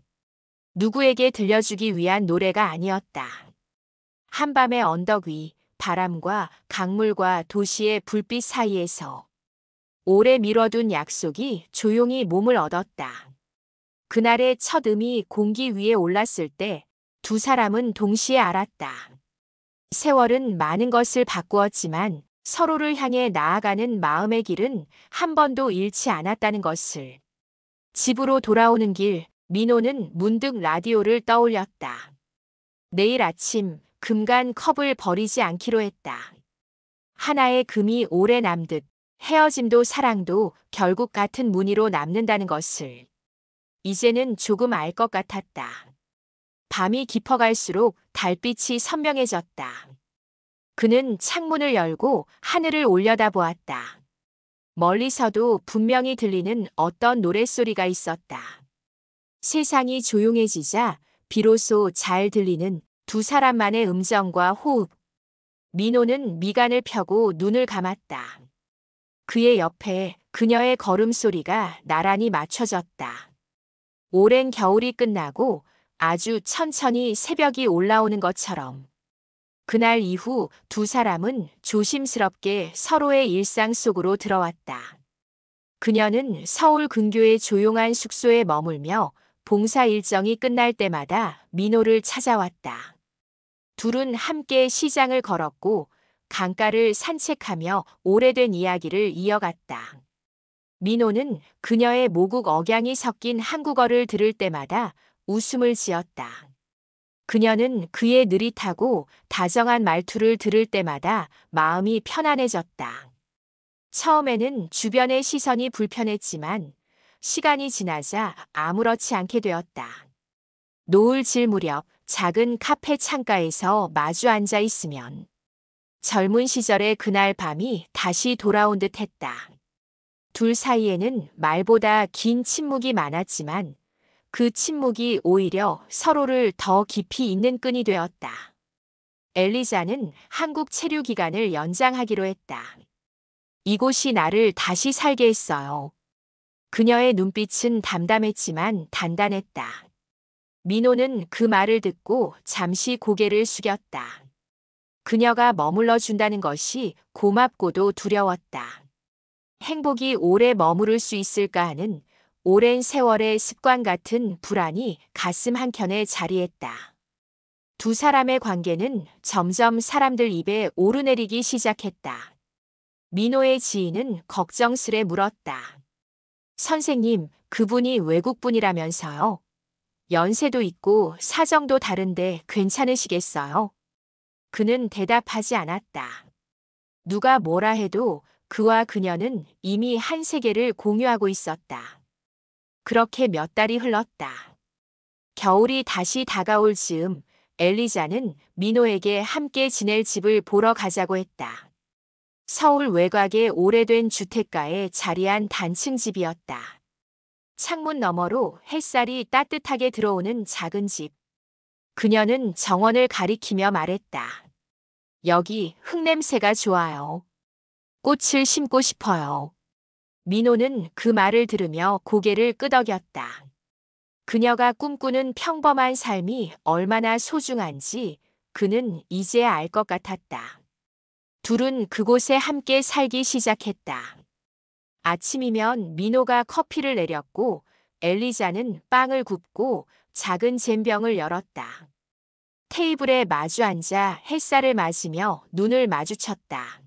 누구에게 들려주기 위한 노래가 아니었다. 한밤의 언덕 위, 바람과 강물과 도시의 불빛 사이에서 오래 미뤄둔 약속이 조용히 몸을 얻었다. 그날의 첫 음이 공기 위에 올랐을 때 두 사람은 동시에 알았다. 세월은 많은 것을 바꾸었지만 서로를 향해 나아가는 마음의 길은 한 번도 잃지 않았다는 것을. 집으로 돌아오는 길, 민호는 문득 라디오를 떠올렸다. 내일 아침 금간 컵을 버리지 않기로 했다. 하나의 금이 오래 남듯 헤어짐도 사랑도 결국 같은 무늬로 남는다는 것을. 이제는 조금 알 것 같았다. 밤이 깊어갈수록 달빛이 선명해졌다. 그는 창문을 열고 하늘을 올려다보았다. 멀리서도 분명히 들리는 어떤 노랫소리가 있었다. 세상이 조용해지자 비로소 잘 들리는 두 사람만의 음정과 호흡. 민호는 미간을 펴고 눈을 감았다. 그의 옆에 그녀의 걸음소리가 나란히 맞춰졌다. 오랜 겨울이 끝나고 아주 천천히 새벽이 올라오는 것처럼. 그날 이후 두 사람은 조심스럽게 서로의 일상 속으로 들어왔다. 그녀는 서울 근교의 조용한 숙소에 머물며 봉사 일정이 끝날 때마다 민호를 찾아왔다. 둘은 함께 시장을 걸었고 강가를 산책하며 오래된 이야기를 이어갔다. 민호는 그녀의 모국 억양이 섞인 한국어를 들을 때마다 웃음을 지었다. 그녀는 그의 느릿하고 다정한 말투를 들을 때마다 마음이 편안해졌다. 처음에는 주변의 시선이 불편했지만 시간이 지나자 아무렇지 않게 되었다. 노을 질 무렵 작은 카페 창가에서 마주 앉아 있으면 젊은 시절의 그날 밤이 다시 돌아온 듯 했다. 둘 사이에는 말보다 긴 침묵이 많았지만 그 침묵이 오히려 서로를 더 깊이 잇는 끈이 되었다. 엘리자는 한국 체류 기간을 연장하기로 했다. 이곳이 나를 다시 살게 했어요. 그녀의 눈빛은 담담했지만 단단했다. 민호는 그 말을 듣고 잠시 고개를 숙였다. 그녀가 머물러 준다는 것이 고맙고도 두려웠다. 행복이 오래 머무를 수 있을까 하는 오랜 세월의 습관 같은 불안이 가슴 한켠에 자리했다. 두 사람의 관계는 점점 사람들 입에 오르내리기 시작했다. 민호의 지인은 걱정스레 물었다. 선생님, 그분이 외국분이라면서요? 연세도 있고 사정도 다른데 괜찮으시겠어요? 그는 대답하지 않았다. 누가 뭐라 해도 그와 그녀는 이미 한 세계를 공유하고 있었다. 그렇게 몇 달이 흘렀다. 겨울이 다시 다가올 즈음 엘리자는 민호에게 함께 지낼 집을 보러 가자고 했다. 서울 외곽의 오래된 주택가에 자리한 단층 집이었다. 창문 너머로 햇살이 따뜻하게 들어오는 작은 집. 그녀는 정원을 가리키며 말했다. 여기 흙냄새가 좋아요. 꽃을 심고 싶어요. 민호는 그 말을 들으며 고개를 끄덕였다. 그녀가 꿈꾸는 평범한 삶이 얼마나 소중한지 그는 이제야 알 것 같았다. 둘은 그곳에 함께 살기 시작했다. 아침이면 민호가 커피를 내렸고 엘리자는 빵을 굽고 작은 잼병을 열었다. 테이블에 마주 앉아 햇살을 맞으며 눈을 마주쳤다.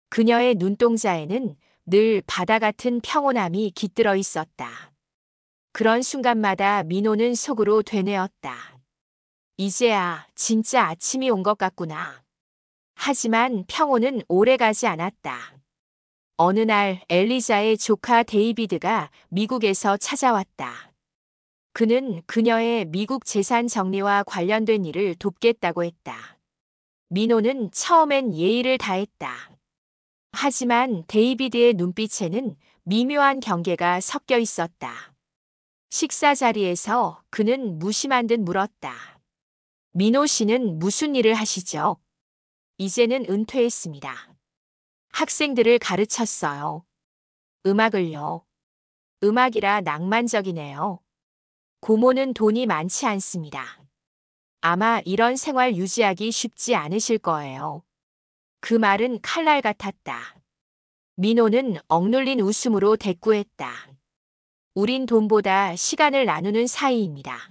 그녀의 눈동자에는 늘 바다 같은 평온함이 깃들어 있었다. 그런 순간마다 민호는 속으로 되뇌었다. 이제야 진짜 아침이 온 것 같구나. 하지만 평온은 오래가지 않았다. 어느 날 엘리자의 조카 데이비드가 미국에서 찾아왔다. 그는 그녀의 미국 재산 정리와 관련된 일을 돕겠다고 했다. 민호는 처음엔 예의를 다했다. 하지만 데이비드의 눈빛에는 미묘한 경계가 섞여 있었다. 식사 자리에서 그는 무심한 듯 물었다. 민호 씨는 무슨 일을 하시죠? 이제는 은퇴했습니다. 학생들을 가르쳤어요. 음악을요. 음악이라 낭만적이네요. 고모는 돈이 많지 않습니다. 아마 이런 생활 유지하기 쉽지 않으실 거예요. 그 말은 칼날 같았다. 민호는 억눌린 웃음으로 대꾸했다. 우린 돈보다 시간을 나누는 사이입니다.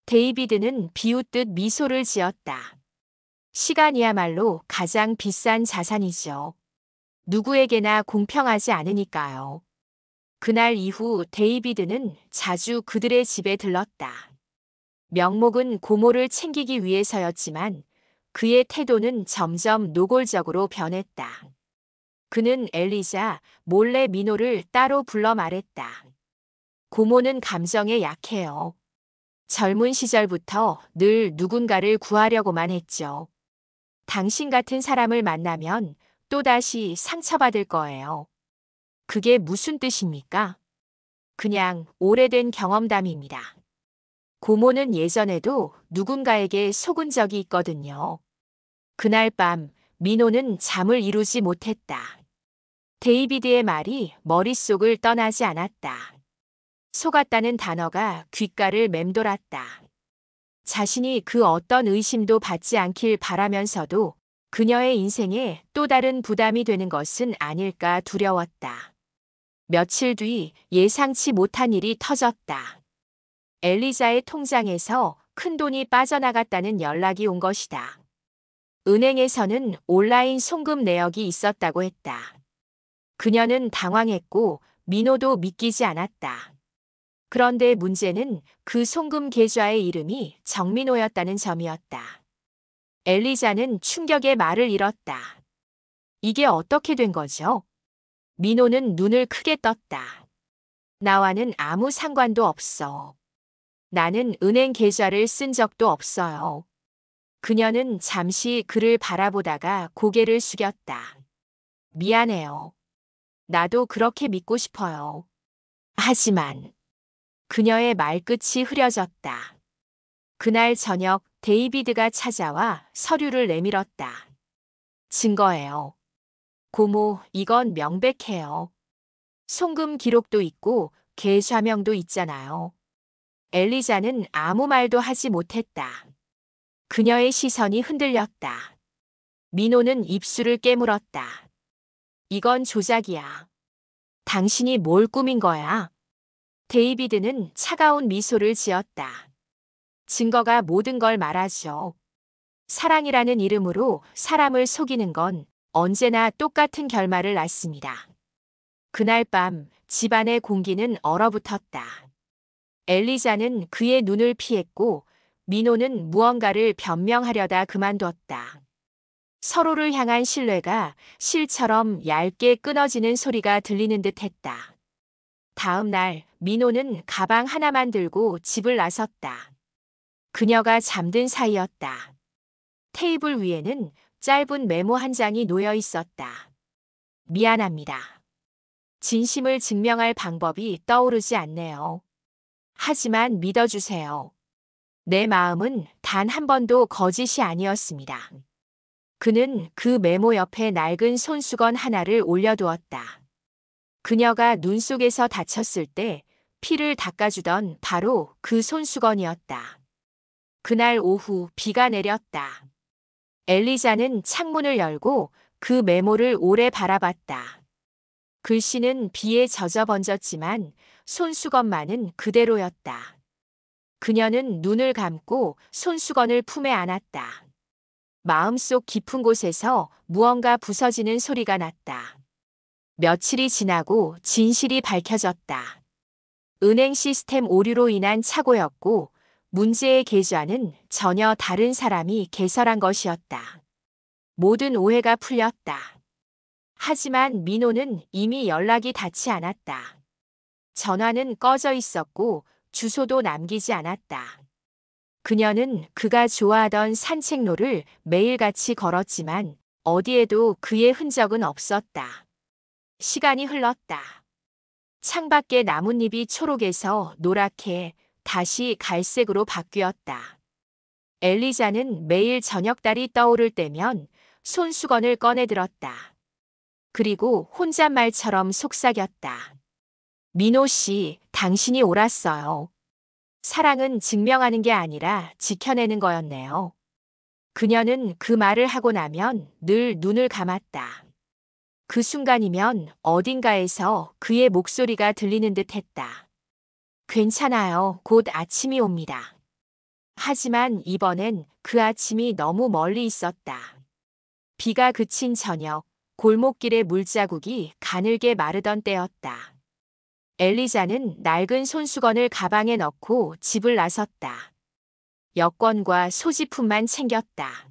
데이비드는 비웃듯 미소를 지었다. 시간이야말로 가장 비싼 자산이죠. 누구에게나 공평하지 않으니까요. 그날 이후 데이비드는 자주 그들의 집에 들렀다. 명목은 고모를 챙기기 위해서였지만 그의 태도는 점점 노골적으로 변했다. 그는 엘리자 몰래 민호를 따로 불러 말했다. 고모는 감정에 약해요. 젊은 시절부터 늘 누군가를 구하려고만 했죠. 당신 같은 사람을 만나면 또다시 상처받을 거예요. 그게 무슨 뜻입니까? 그냥 오래된 경험담입니다. 고모는 예전에도 누군가에게 속은 적이 있거든요. 그날 밤 민호는 잠을 이루지 못했다. 데이비드의 말이 머릿속을 떠나지 않았다. 속았다는 단어가 귓가를 맴돌았다. 자신이 그 어떤 의심도 받지 않길 바라면서도 그녀의 인생에 또 다른 부담이 되는 것은 아닐까 두려웠다. 며칠 뒤 예상치 못한 일이 터졌다. 엘리자의 통장에서 큰돈이 빠져나갔다는 연락이 온 것이다. 은행에서는 온라인 송금 내역이 있었다고 했다. 그녀는 당황했고 민호도 믿기지 않았다. 그런데 문제는 그 송금 계좌의 이름이 정민호였다는 점이었다. 엘리자는 충격의 말을 잃었다. 이게 어떻게 된 거죠? 민호는 눈을 크게 떴다. 나와는 아무 상관도 없어. 나는 은행 계좌를 쓴 적도 없어요. 그녀는 잠시 그를 바라보다가 고개를 숙였다. 미안해요. 나도 그렇게 믿고 싶어요. 하지만 그녀의 말끝이 흐려졌다. 그날 저녁 데이비드가 찾아와 서류를 내밀었다. 증거예요. 고모, 이건 명백해요. 송금 기록도 있고 계좌명도 있잖아요. 엘리자는 아무 말도 하지 못했다. 그녀의 시선이 흔들렸다. 민호는 입술을 깨물었다. 이건 조작이야. 당신이 뭘 꾸민 거야? 데이비드는 차가운 미소를 지었다. 증거가 모든 걸 말하죠. 사랑이라는 이름으로 사람을 속이는 건 언제나 똑같은 결말을 낳습니다. 그날 밤 집안의 공기는 얼어붙었다. 엘리자는 그의 눈을 피했고 민호는 무언가를 변명하려다 그만뒀다. 서로를 향한 신뢰가 실처럼 얇게 끊어지는 소리가 들리는 듯 했다. 다음 날 민호는 가방 하나만 들고 집을 나섰다. 그녀가 잠든 사이였다. 테이블 위에는 짧은 메모 한 장이 놓여 있었다. 미안합니다. 진심을 증명할 방법이 떠오르지 않네요. 하지만 믿어주세요. 내 마음은 단 한 번도 거짓이 아니었습니다. 그는 그 메모 옆에 낡은 손수건 하나를 올려두었다. 그녀가 눈 속에서 다쳤을 때 피를 닦아주던 바로 그 손수건이었다. 그날 오후 비가 내렸다. 엘리자는 창문을 열고 그 메모를 오래 바라봤다. 글씨는 비에 젖어 번졌지만 손수건만은 그대로였다. 그녀는 눈을 감고 손수건을 품에 안았다. 마음속 깊은 곳에서 무언가 부서지는 소리가 났다. 며칠이 지나고 진실이 밝혀졌다. 은행 시스템 오류로 인한 착오였고 문제의 계좌는 전혀 다른 사람이 개설한 것이었다. 모든 오해가 풀렸다. 하지만 민호는 이미 연락이 닿지 않았다. 전화는 꺼져 있었고 주소도 남기지 않았다. 그녀는 그가 좋아하던 산책로를 매일같이 걸었지만 어디에도 그의 흔적은 없었다. 시간이 흘렀다. 창밖의 나뭇잎이 초록에서 노랗게 다시 갈색으로 바뀌었다. 엘리자는 매일 저녁달이 떠오를 때면 손수건을 꺼내들었다. 그리고 혼잣말처럼 속삭였다. 민호 씨, 당신이 옳았어요. 사랑은 증명하는 게 아니라 지켜내는 거였네요. 그녀는 그 말을 하고 나면 늘 눈을 감았다. 그 순간이면 어딘가에서 그의 목소리가 들리는 듯 했다. 괜찮아요. 곧 아침이 옵니다. 하지만 이번엔 그 아침이 너무 멀리 있었다. 비가 그친 저녁, 골목길의 물자국이 가늘게 마르던 때였다. 엘리자는 낡은 손수건을 가방에 넣고 집을 나섰다. 여권과 소지품만 챙겼다.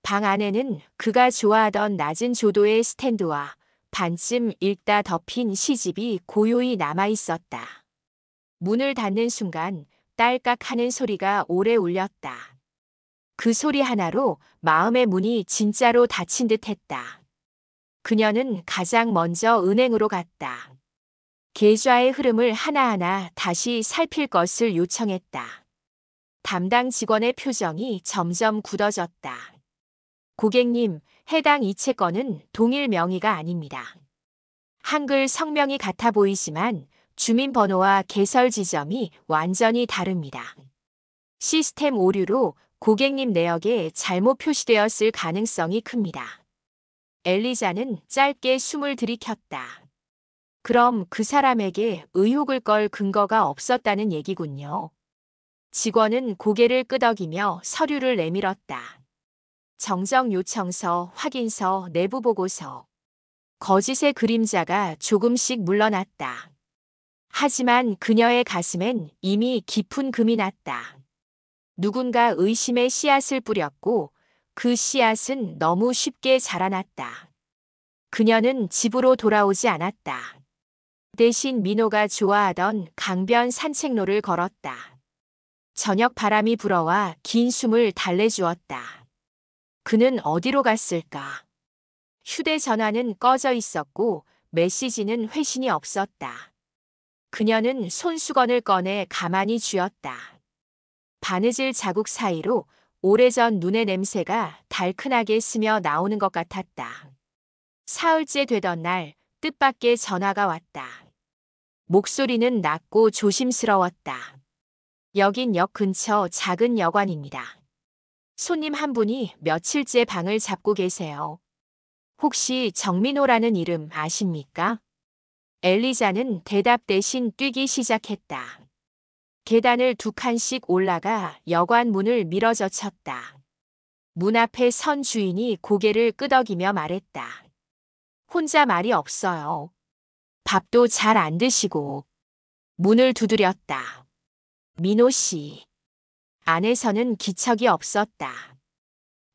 방 안에는 그가 좋아하던 낮은 조도의 스탠드와 반쯤 읽다 덮인 시집이 고요히 남아 있었다. 문을 닫는 순간 딸깍 하는 소리가 오래 울렸다. 그 소리 하나로 마음의 문이 진짜로 닫힌 듯 했다. 그녀는 가장 먼저 은행으로 갔다. 계좌의 흐름을 하나하나 다시 살필 것을 요청했다. 담당 직원의 표정이 점점 굳어졌다. 고객님, 해당 이체권은 동일 명의가 아닙니다. 한글 성명이 같아 보이지만 주민번호와 개설 지점이 완전히 다릅니다. 시스템 오류로 고객님 내역에 잘못 표시되었을 가능성이 큽니다. 엘리자는 짧게 숨을 들이켰다. 그럼 그 사람에게 의혹을 끌 근거가 없었다는 얘기군요. 직원은 고개를 끄덕이며 서류를 내밀었다. 정정 요청서, 확인서, 내부 보고서. 거짓의 그림자가 조금씩 물러났다. 하지만 그녀의 가슴엔 이미 깊은 금이 났다. 누군가 의심의 씨앗을 뿌렸고 그 씨앗은 너무 쉽게 자라났다. 그녀는 집으로 돌아오지 않았다. 대신 민호가 좋아하던 강변 산책로를 걸었다. 저녁 바람이 불어와 긴 숨을 달래주었다. 그는 어디로 갔을까? 휴대전화는 꺼져 있었고 메시지는 회신이 없었다. 그녀는 손수건을 꺼내 가만히 쥐었다. 바느질 자국 사이로 오래전 눈의 냄새가 달큰하게 스며 나오는 것 같았다. 사흘째 되던 날 뜻밖의 전화가 왔다. 목소리는 낮고 조심스러웠다. 여긴 역 근처 작은 여관입니다. 손님 한 분이 며칠째 방을 잡고 계세요. 혹시 정민호라는 이름 아십니까? 엘리자는 대답 대신 뛰기 시작했다. 계단을 2칸씩 올라가 여관 문을 밀어젖혔다. 문 앞에 선 주인이 고개를 끄덕이며 말했다. 혼자 말이 없어요. 밥도 잘 안 드시고. 문을 두드렸다. 민호 씨. 안에서는 기척이 없었다.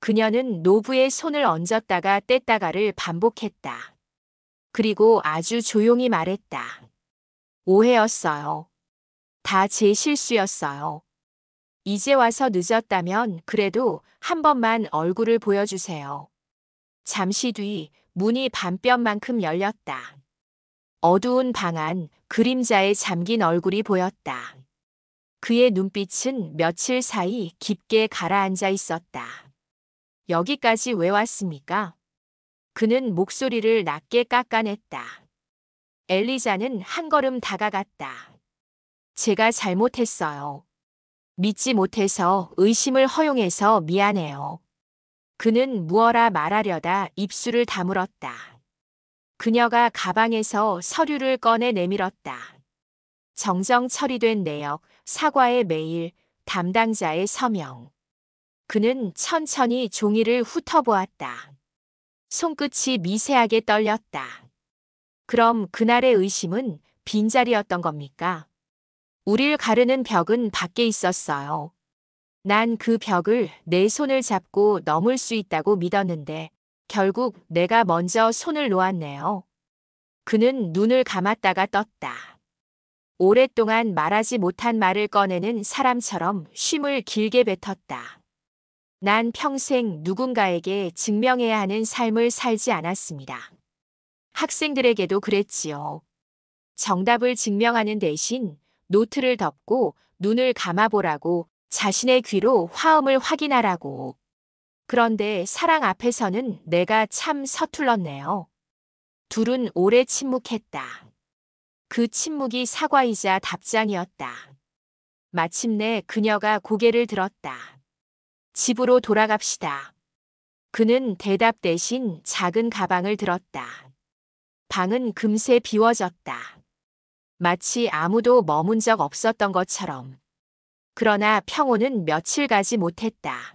그녀는 노부의 손을 얹었다가 뗐다가를 반복했다. 그리고 아주 조용히 말했다. 오해였어요. 다 제 실수였어요. 이제 와서 늦었다면 그래도 한 번만 얼굴을 보여주세요. 잠시 뒤 문이 반뼘만큼 열렸다. 어두운 방 안 그림자에 잠긴 얼굴이 보였다. 그의 눈빛은 며칠 사이 깊게 가라앉아 있었다. 여기까지 왜 왔습니까? 그는 목소리를 낮게 깎아냈다. 엘리자는 한 걸음 다가갔다. 제가 잘못했어요. 믿지 못해서 의심을 허용해서 미안해요. 그는 무어라 말하려다 입술을 다물었다. 그녀가 가방에서 서류를 꺼내 내밀었다. 정정 처리된 내역, 사과의 메일, 담당자의 서명. 그는 천천히 종이를 훑어보았다. 손끝이 미세하게 떨렸다. 그럼 그날의 의심은 빈자리였던 겁니까? 우릴 가르는 벽은 밖에 있었어요. 난 그 벽을 내 손을 잡고 넘을 수 있다고 믿었는데 결국 내가 먼저 손을 놓았네요. 그는 눈을 감았다가 떴다. 오랫동안 말하지 못한 말을 꺼내는 사람처럼 쉼을 길게 뱉었다. 난 평생 누군가에게 증명해야 하는 삶을 살지 않았습니다. 학생들에게도 그랬지요. 정답을 증명하는 대신 노트를 덮고 눈을 감아보라고, 자신의 귀로 화음을 확인하라고. 그런데 사랑 앞에서는 내가 참 서툴렀네요. 둘은 오래 침묵했다. 그 침묵이 사과이자 답장이었다. 마침내 그녀가 고개를 들었다. 집으로 돌아갑시다. 그는 대답 대신 작은 가방을 들었다. 방은 금세 비워졌다. 마치 아무도 머문 적 없었던 것처럼. 그러나 평온은 며칠 가지 못했다.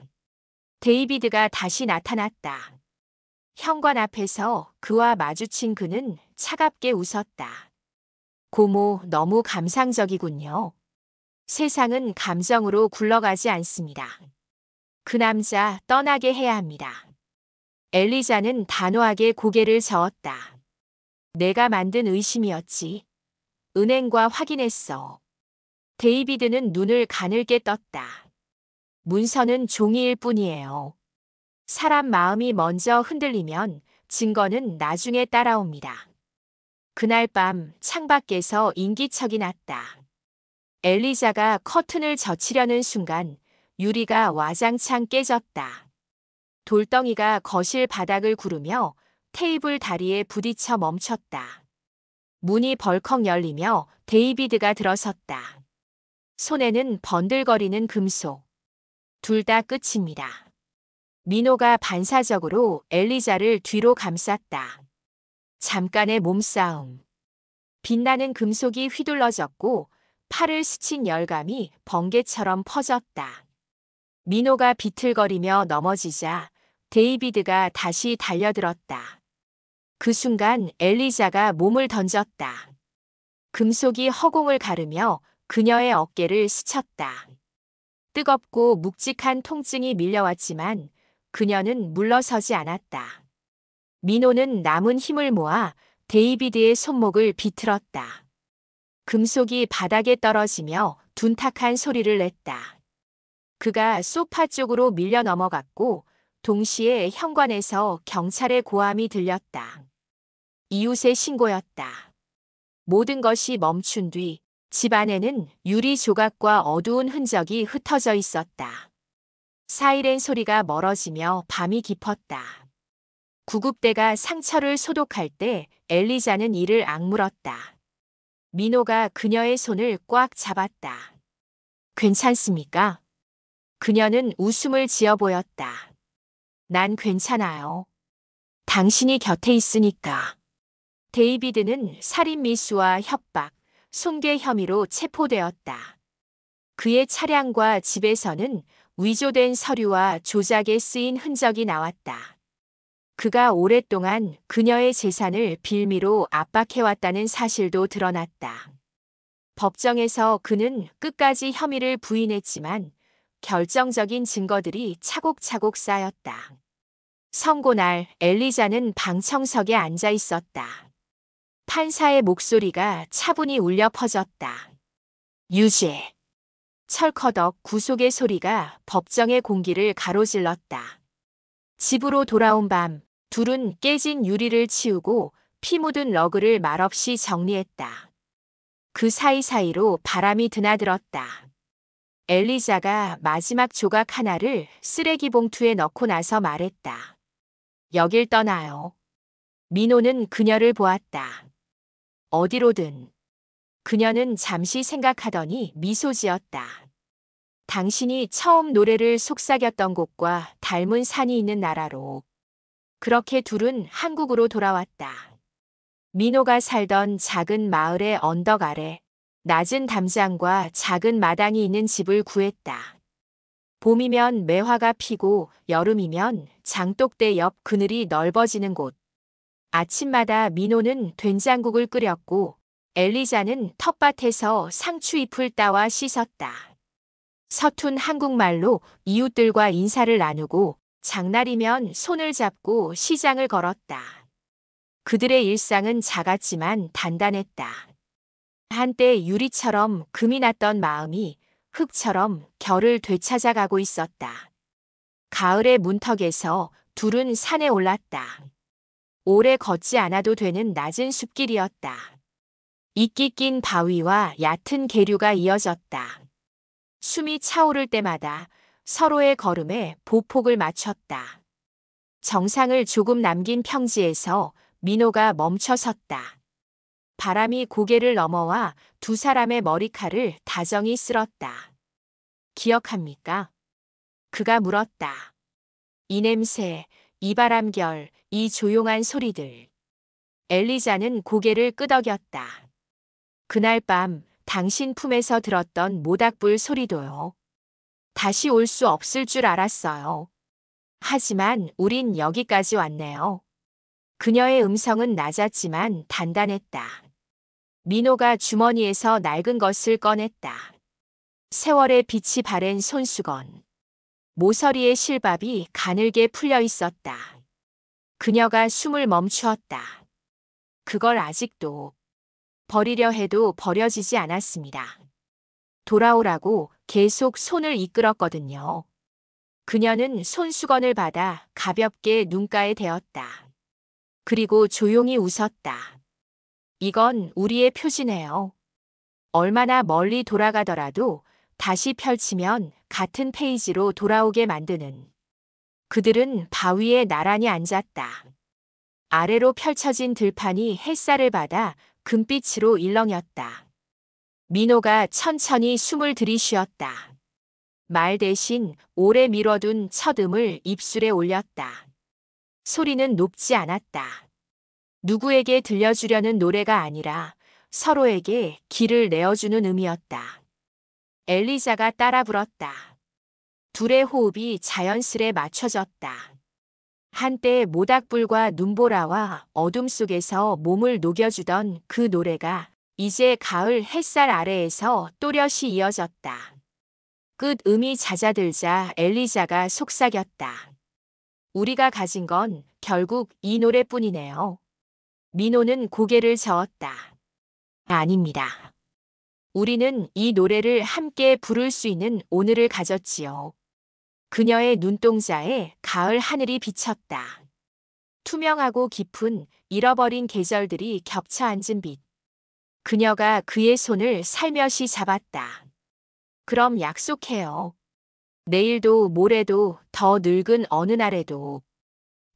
데이비드가 다시 나타났다. 현관 앞에서 그와 마주친 그는 차갑게 웃었다. 고모, 너무 감상적이군요. 세상은 감정으로 굴러가지 않습니다. 그 남자 떠나게 해야 합니다. 엘리자는 단호하게 고개를 저었다. 내가 만든 의심이었지. 은행과 확인했어. 데이비드는 눈을 가늘게 떴다. 문서는 종이일 뿐이에요. 사람 마음이 먼저 흔들리면 증거는 나중에 따라옵니다. 그날 밤 창밖에서 인기척이 났다. 엘리자가 커튼을 젖히려는 순간 유리가 와장창 깨졌다. 돌덩이가 거실 바닥을 구르며 테이블 다리에 부딪혀 멈췄다. 문이 벌컥 열리며 데이비드가 들어섰다. 손에는 번들거리는 금속. 둘 다 끝입니다. 민호가 반사적으로 엘리자를 뒤로 감쌌다. 잠깐의 몸싸움. 빛나는 금속이 휘둘러졌고 팔을 스친 열감이 번개처럼 퍼졌다. 민호가 비틀거리며 넘어지자 데이비드가 다시 달려들었다. 그 순간 엘리자가 몸을 던졌다. 금속이 허공을 가르며 그녀의 어깨를 스쳤다. 뜨겁고 묵직한 통증이 밀려왔지만 그녀는 물러서지 않았다. 민호는 남은 힘을 모아 데이비드의 손목을 비틀었다. 금속이 바닥에 떨어지며 둔탁한 소리를 냈다. 그가 소파 쪽으로 밀려 넘어갔고 동시에 현관에서 경찰의 고함이 들렸다. 이웃의 신고였다. 모든 것이 멈춘 뒤 집 안에는 유리 조각과 어두운 흔적이 흩어져 있었다. 사이렌 소리가 멀어지며 밤이 깊었다. 구급대가 상처를 소독할 때 엘리자는 이를 악물었다. 민호가 그녀의 손을 꽉 잡았다. 괜찮습니까? 그녀는 웃음을 지어 보였다. 난 괜찮아요. 당신이 곁에 있으니까. 데이비드는 살인 미수와 협박, 손괴 혐의로 체포되었다. 그의 차량과 집에서는 위조된 서류와 조작에 쓰인 흔적이 나왔다. 그가 오랫동안 그녀의 재산을 빌미로 압박해왔다는 사실도 드러났다. 법정에서 그는 끝까지 혐의를 부인했지만 결정적인 증거들이 차곡차곡 쌓였다. 선고날 엘리자는 방청석에 앉아 있었다. 판사의 목소리가 차분히 울려 퍼졌다. 유죄. 철커덕 구속의 소리가 법정의 공기를 가로질렀다. 집으로 돌아온 밤, 둘은 깨진 유리를 치우고 피 묻은 러그를 말없이 정리했다. 그 사이사이로 바람이 드나들었다. 엘리자가 마지막 조각 하나를 쓰레기 봉투에 넣고 나서 말했다. 여길 떠나요. 민호는 그녀를 보았다. 어디로든. 그녀는 잠시 생각하더니 미소 지었다. 당신이 처음 노래를 속삭였던 곳과 닮은 산이 있는 나라로. 그렇게 둘은 한국으로 돌아왔다. 민호가 살던 작은 마을의 언덕 아래 낮은 담장과 작은 마당이 있는 집을 구했다. 봄이면 매화가 피고 여름이면 장독대 옆 그늘이 넓어지는 곳. 아침마다 민호는 된장국을 끓였고 엘리자는 텃밭에서 상추잎을 따와 씻었다. 서툰 한국말로 이웃들과 인사를 나누고 장날이면 손을 잡고 시장을 걸었다. 그들의 일상은 작았지만 단단했다. 한때 유리처럼 금이 났던 마음이 흙처럼 결을 되찾아가고 있었다. 가을의 문턱에서 둘은 산에 올랐다. 오래 걷지 않아도 되는 낮은 숲길이었다. 이끼 낀 바위와 얕은 계류가 이어졌다. 숨이 차오를 때마다 서로의 걸음에 보폭을 맞췄다. 정상을 조금 남긴 평지에서 민호가 멈춰 섰다. 바람이 고개를 넘어와 두 사람의 머리칼을 다정히 쓸었다. 기억합니까? 그가 물었다. 이 냄새, 이 바람결, 이 조용한 소리들. 엘리자는 고개를 끄덕였다. 그날 밤 당신 품에서 들었던 모닥불 소리도요. 다시 올 수 없을 줄 알았어요. 하지만 우린 여기까지 왔네요. 그녀의 음성은 낮았지만 단단했다. 민호가 주머니에서 낡은 것을 꺼냈다. 세월의 빛이 바랜 손수건. 모서리의 실밥이 가늘게 풀려 있었다. 그녀가 숨을 멈추었다. 그걸 아직도 버리려 해도 버려지지 않았습니다. 돌아오라고 계속 손을 이끌었거든요. 그녀는 손수건을 받아 가볍게 눈가에 대었다. 그리고 조용히 웃었다. 이건 우리의 표지네요. 얼마나 멀리 돌아가더라도 다시 펼치면 같은 페이지로 돌아오게 만드는. 그들은 바위에 나란히 앉았다. 아래로 펼쳐진 들판이 햇살을 받아 금빛으로 일렁였다. 민호가 천천히 숨을 들이쉬었다. 말 대신 오래 미뤄둔 첫음을 입술에 올렸다. 소리는 높지 않았다. 누구에게 들려주려는 노래가 아니라 서로에게 길을 내어주는 의미였다. 엘리자가 따라 불었다. 둘의 호흡이 자연스레 맞춰졌다. 한때 모닥불과 눈보라와 어둠 속에서 몸을 녹여주던 그 노래가 이제 가을 햇살 아래에서 또렷이 이어졌다. 끝 음이 잦아들자 엘리자가 속삭였다. 우리가 가진 건 결국 이 노래뿐이네요. 민호는 고개를 저었다. 아닙니다. 우리는 이 노래를 함께 부를 수 있는 오늘을 가졌지요. 그녀의 눈동자에 가을 하늘이 비쳤다. 투명하고 깊은 잃어버린 계절들이 겹쳐 앉은 빛. 그녀가 그의 손을 살며시 잡았다. 그럼 약속해요. 내일도 모레도 더 늙은 어느 날에도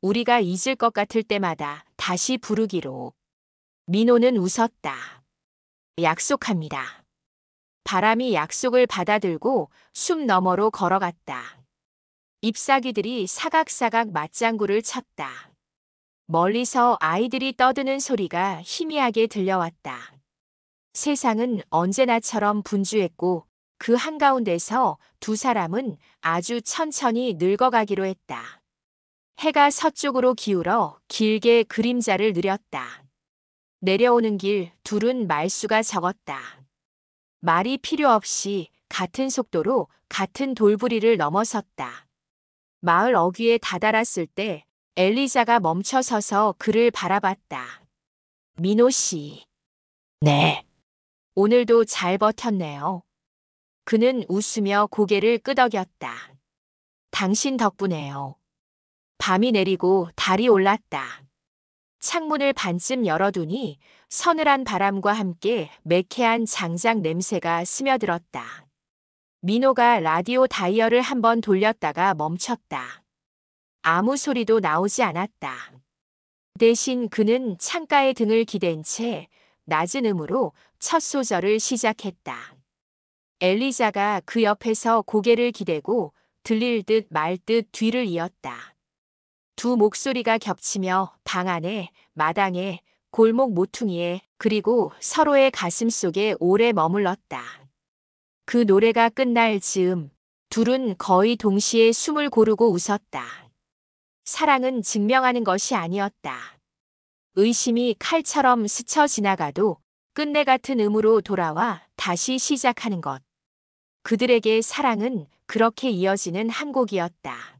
우리가 잊을 것 같을 때마다 다시 부르기로. 민호는 웃었다. 약속합니다. 바람이 약속을 받아들고 숲 너머로 걸어갔다. 잎사귀들이 사각사각 맞장구를 쳤다. 멀리서 아이들이 떠드는 소리가 희미하게 들려왔다. 세상은 언제나처럼 분주했고 그 한가운데서 두 사람은 아주 천천히 늙어가기로 했다. 해가 서쪽으로 기울어 길게 그림자를 느렸다. 내려오는 길 둘은 말수가 적었다. 말이 필요 없이 같은 속도로 같은 돌부리를 넘어섰다. 마을 어귀에 다다랐을 때 엘리자가 멈춰서서 그를 바라봤다. 민호 씨. 네. 오늘도 잘 버텼네요. 그는 웃으며 고개를 끄덕였다. 당신 덕분에요. 밤이 내리고 달이 올랐다. 창문을 반쯤 열어두니 서늘한 바람과 함께 매캐한 장작 냄새가 스며들었다. 민호가 라디오 다이얼을 한번 돌렸다가 멈췄다. 아무 소리도 나오지 않았다. 대신 그는 창가에 등을 기댄 채 낮은 음으로 첫 소절을 시작했다. 엘리자가 그 옆에서 고개를 기대고 들릴 듯 말 듯 뒤를 이었다. 두 목소리가 겹치며 방 안에, 마당에, 골목 모퉁이에 그리고 서로의 가슴 속에 오래 머물렀다. 그 노래가 끝날 즈음 둘은 거의 동시에 숨을 고르고 웃었다. 사랑은 증명하는 것이 아니었다. 의심이 칼처럼 스쳐 지나가도 끝내 같은 음으로 돌아와 다시 시작하는 것. 그들에게 사랑은 그렇게 이어지는 한 곡이었다.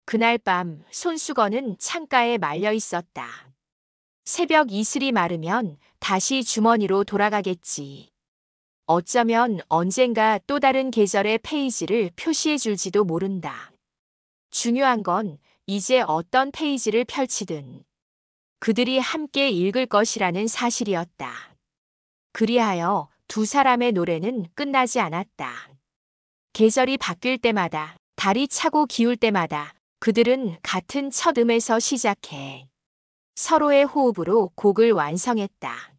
그날 밤 손수건은 창가에 말려 있었다. 새벽 이슬이 마르면 다시 주머니로 돌아가겠지. 어쩌면 언젠가 또 다른 계절의 페이지를 표시해 줄지도 모른다. 중요한 건 이제 어떤 페이지를 펼치든 그들이 함께 읽을 것이라는 사실이었다. 그리하여 두 사람의 노래는 끝나지 않았다. 계절이 바뀔 때마다, 달이 차고 기울 때마다 그들은 같은 첫 음에서 시작해 서로의 호흡으로 곡을 완성했다.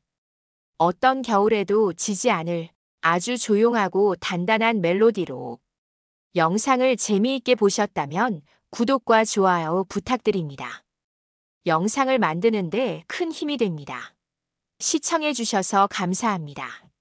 어떤 겨울에도 지지 않을 아주 조용하고 단단한 멜로디로. 영상을 재미있게 보셨다면 구독과 좋아요 부탁드립니다. 영상을 만드는데 큰 힘이 됩니다. 시청해 주셔서 감사합니다.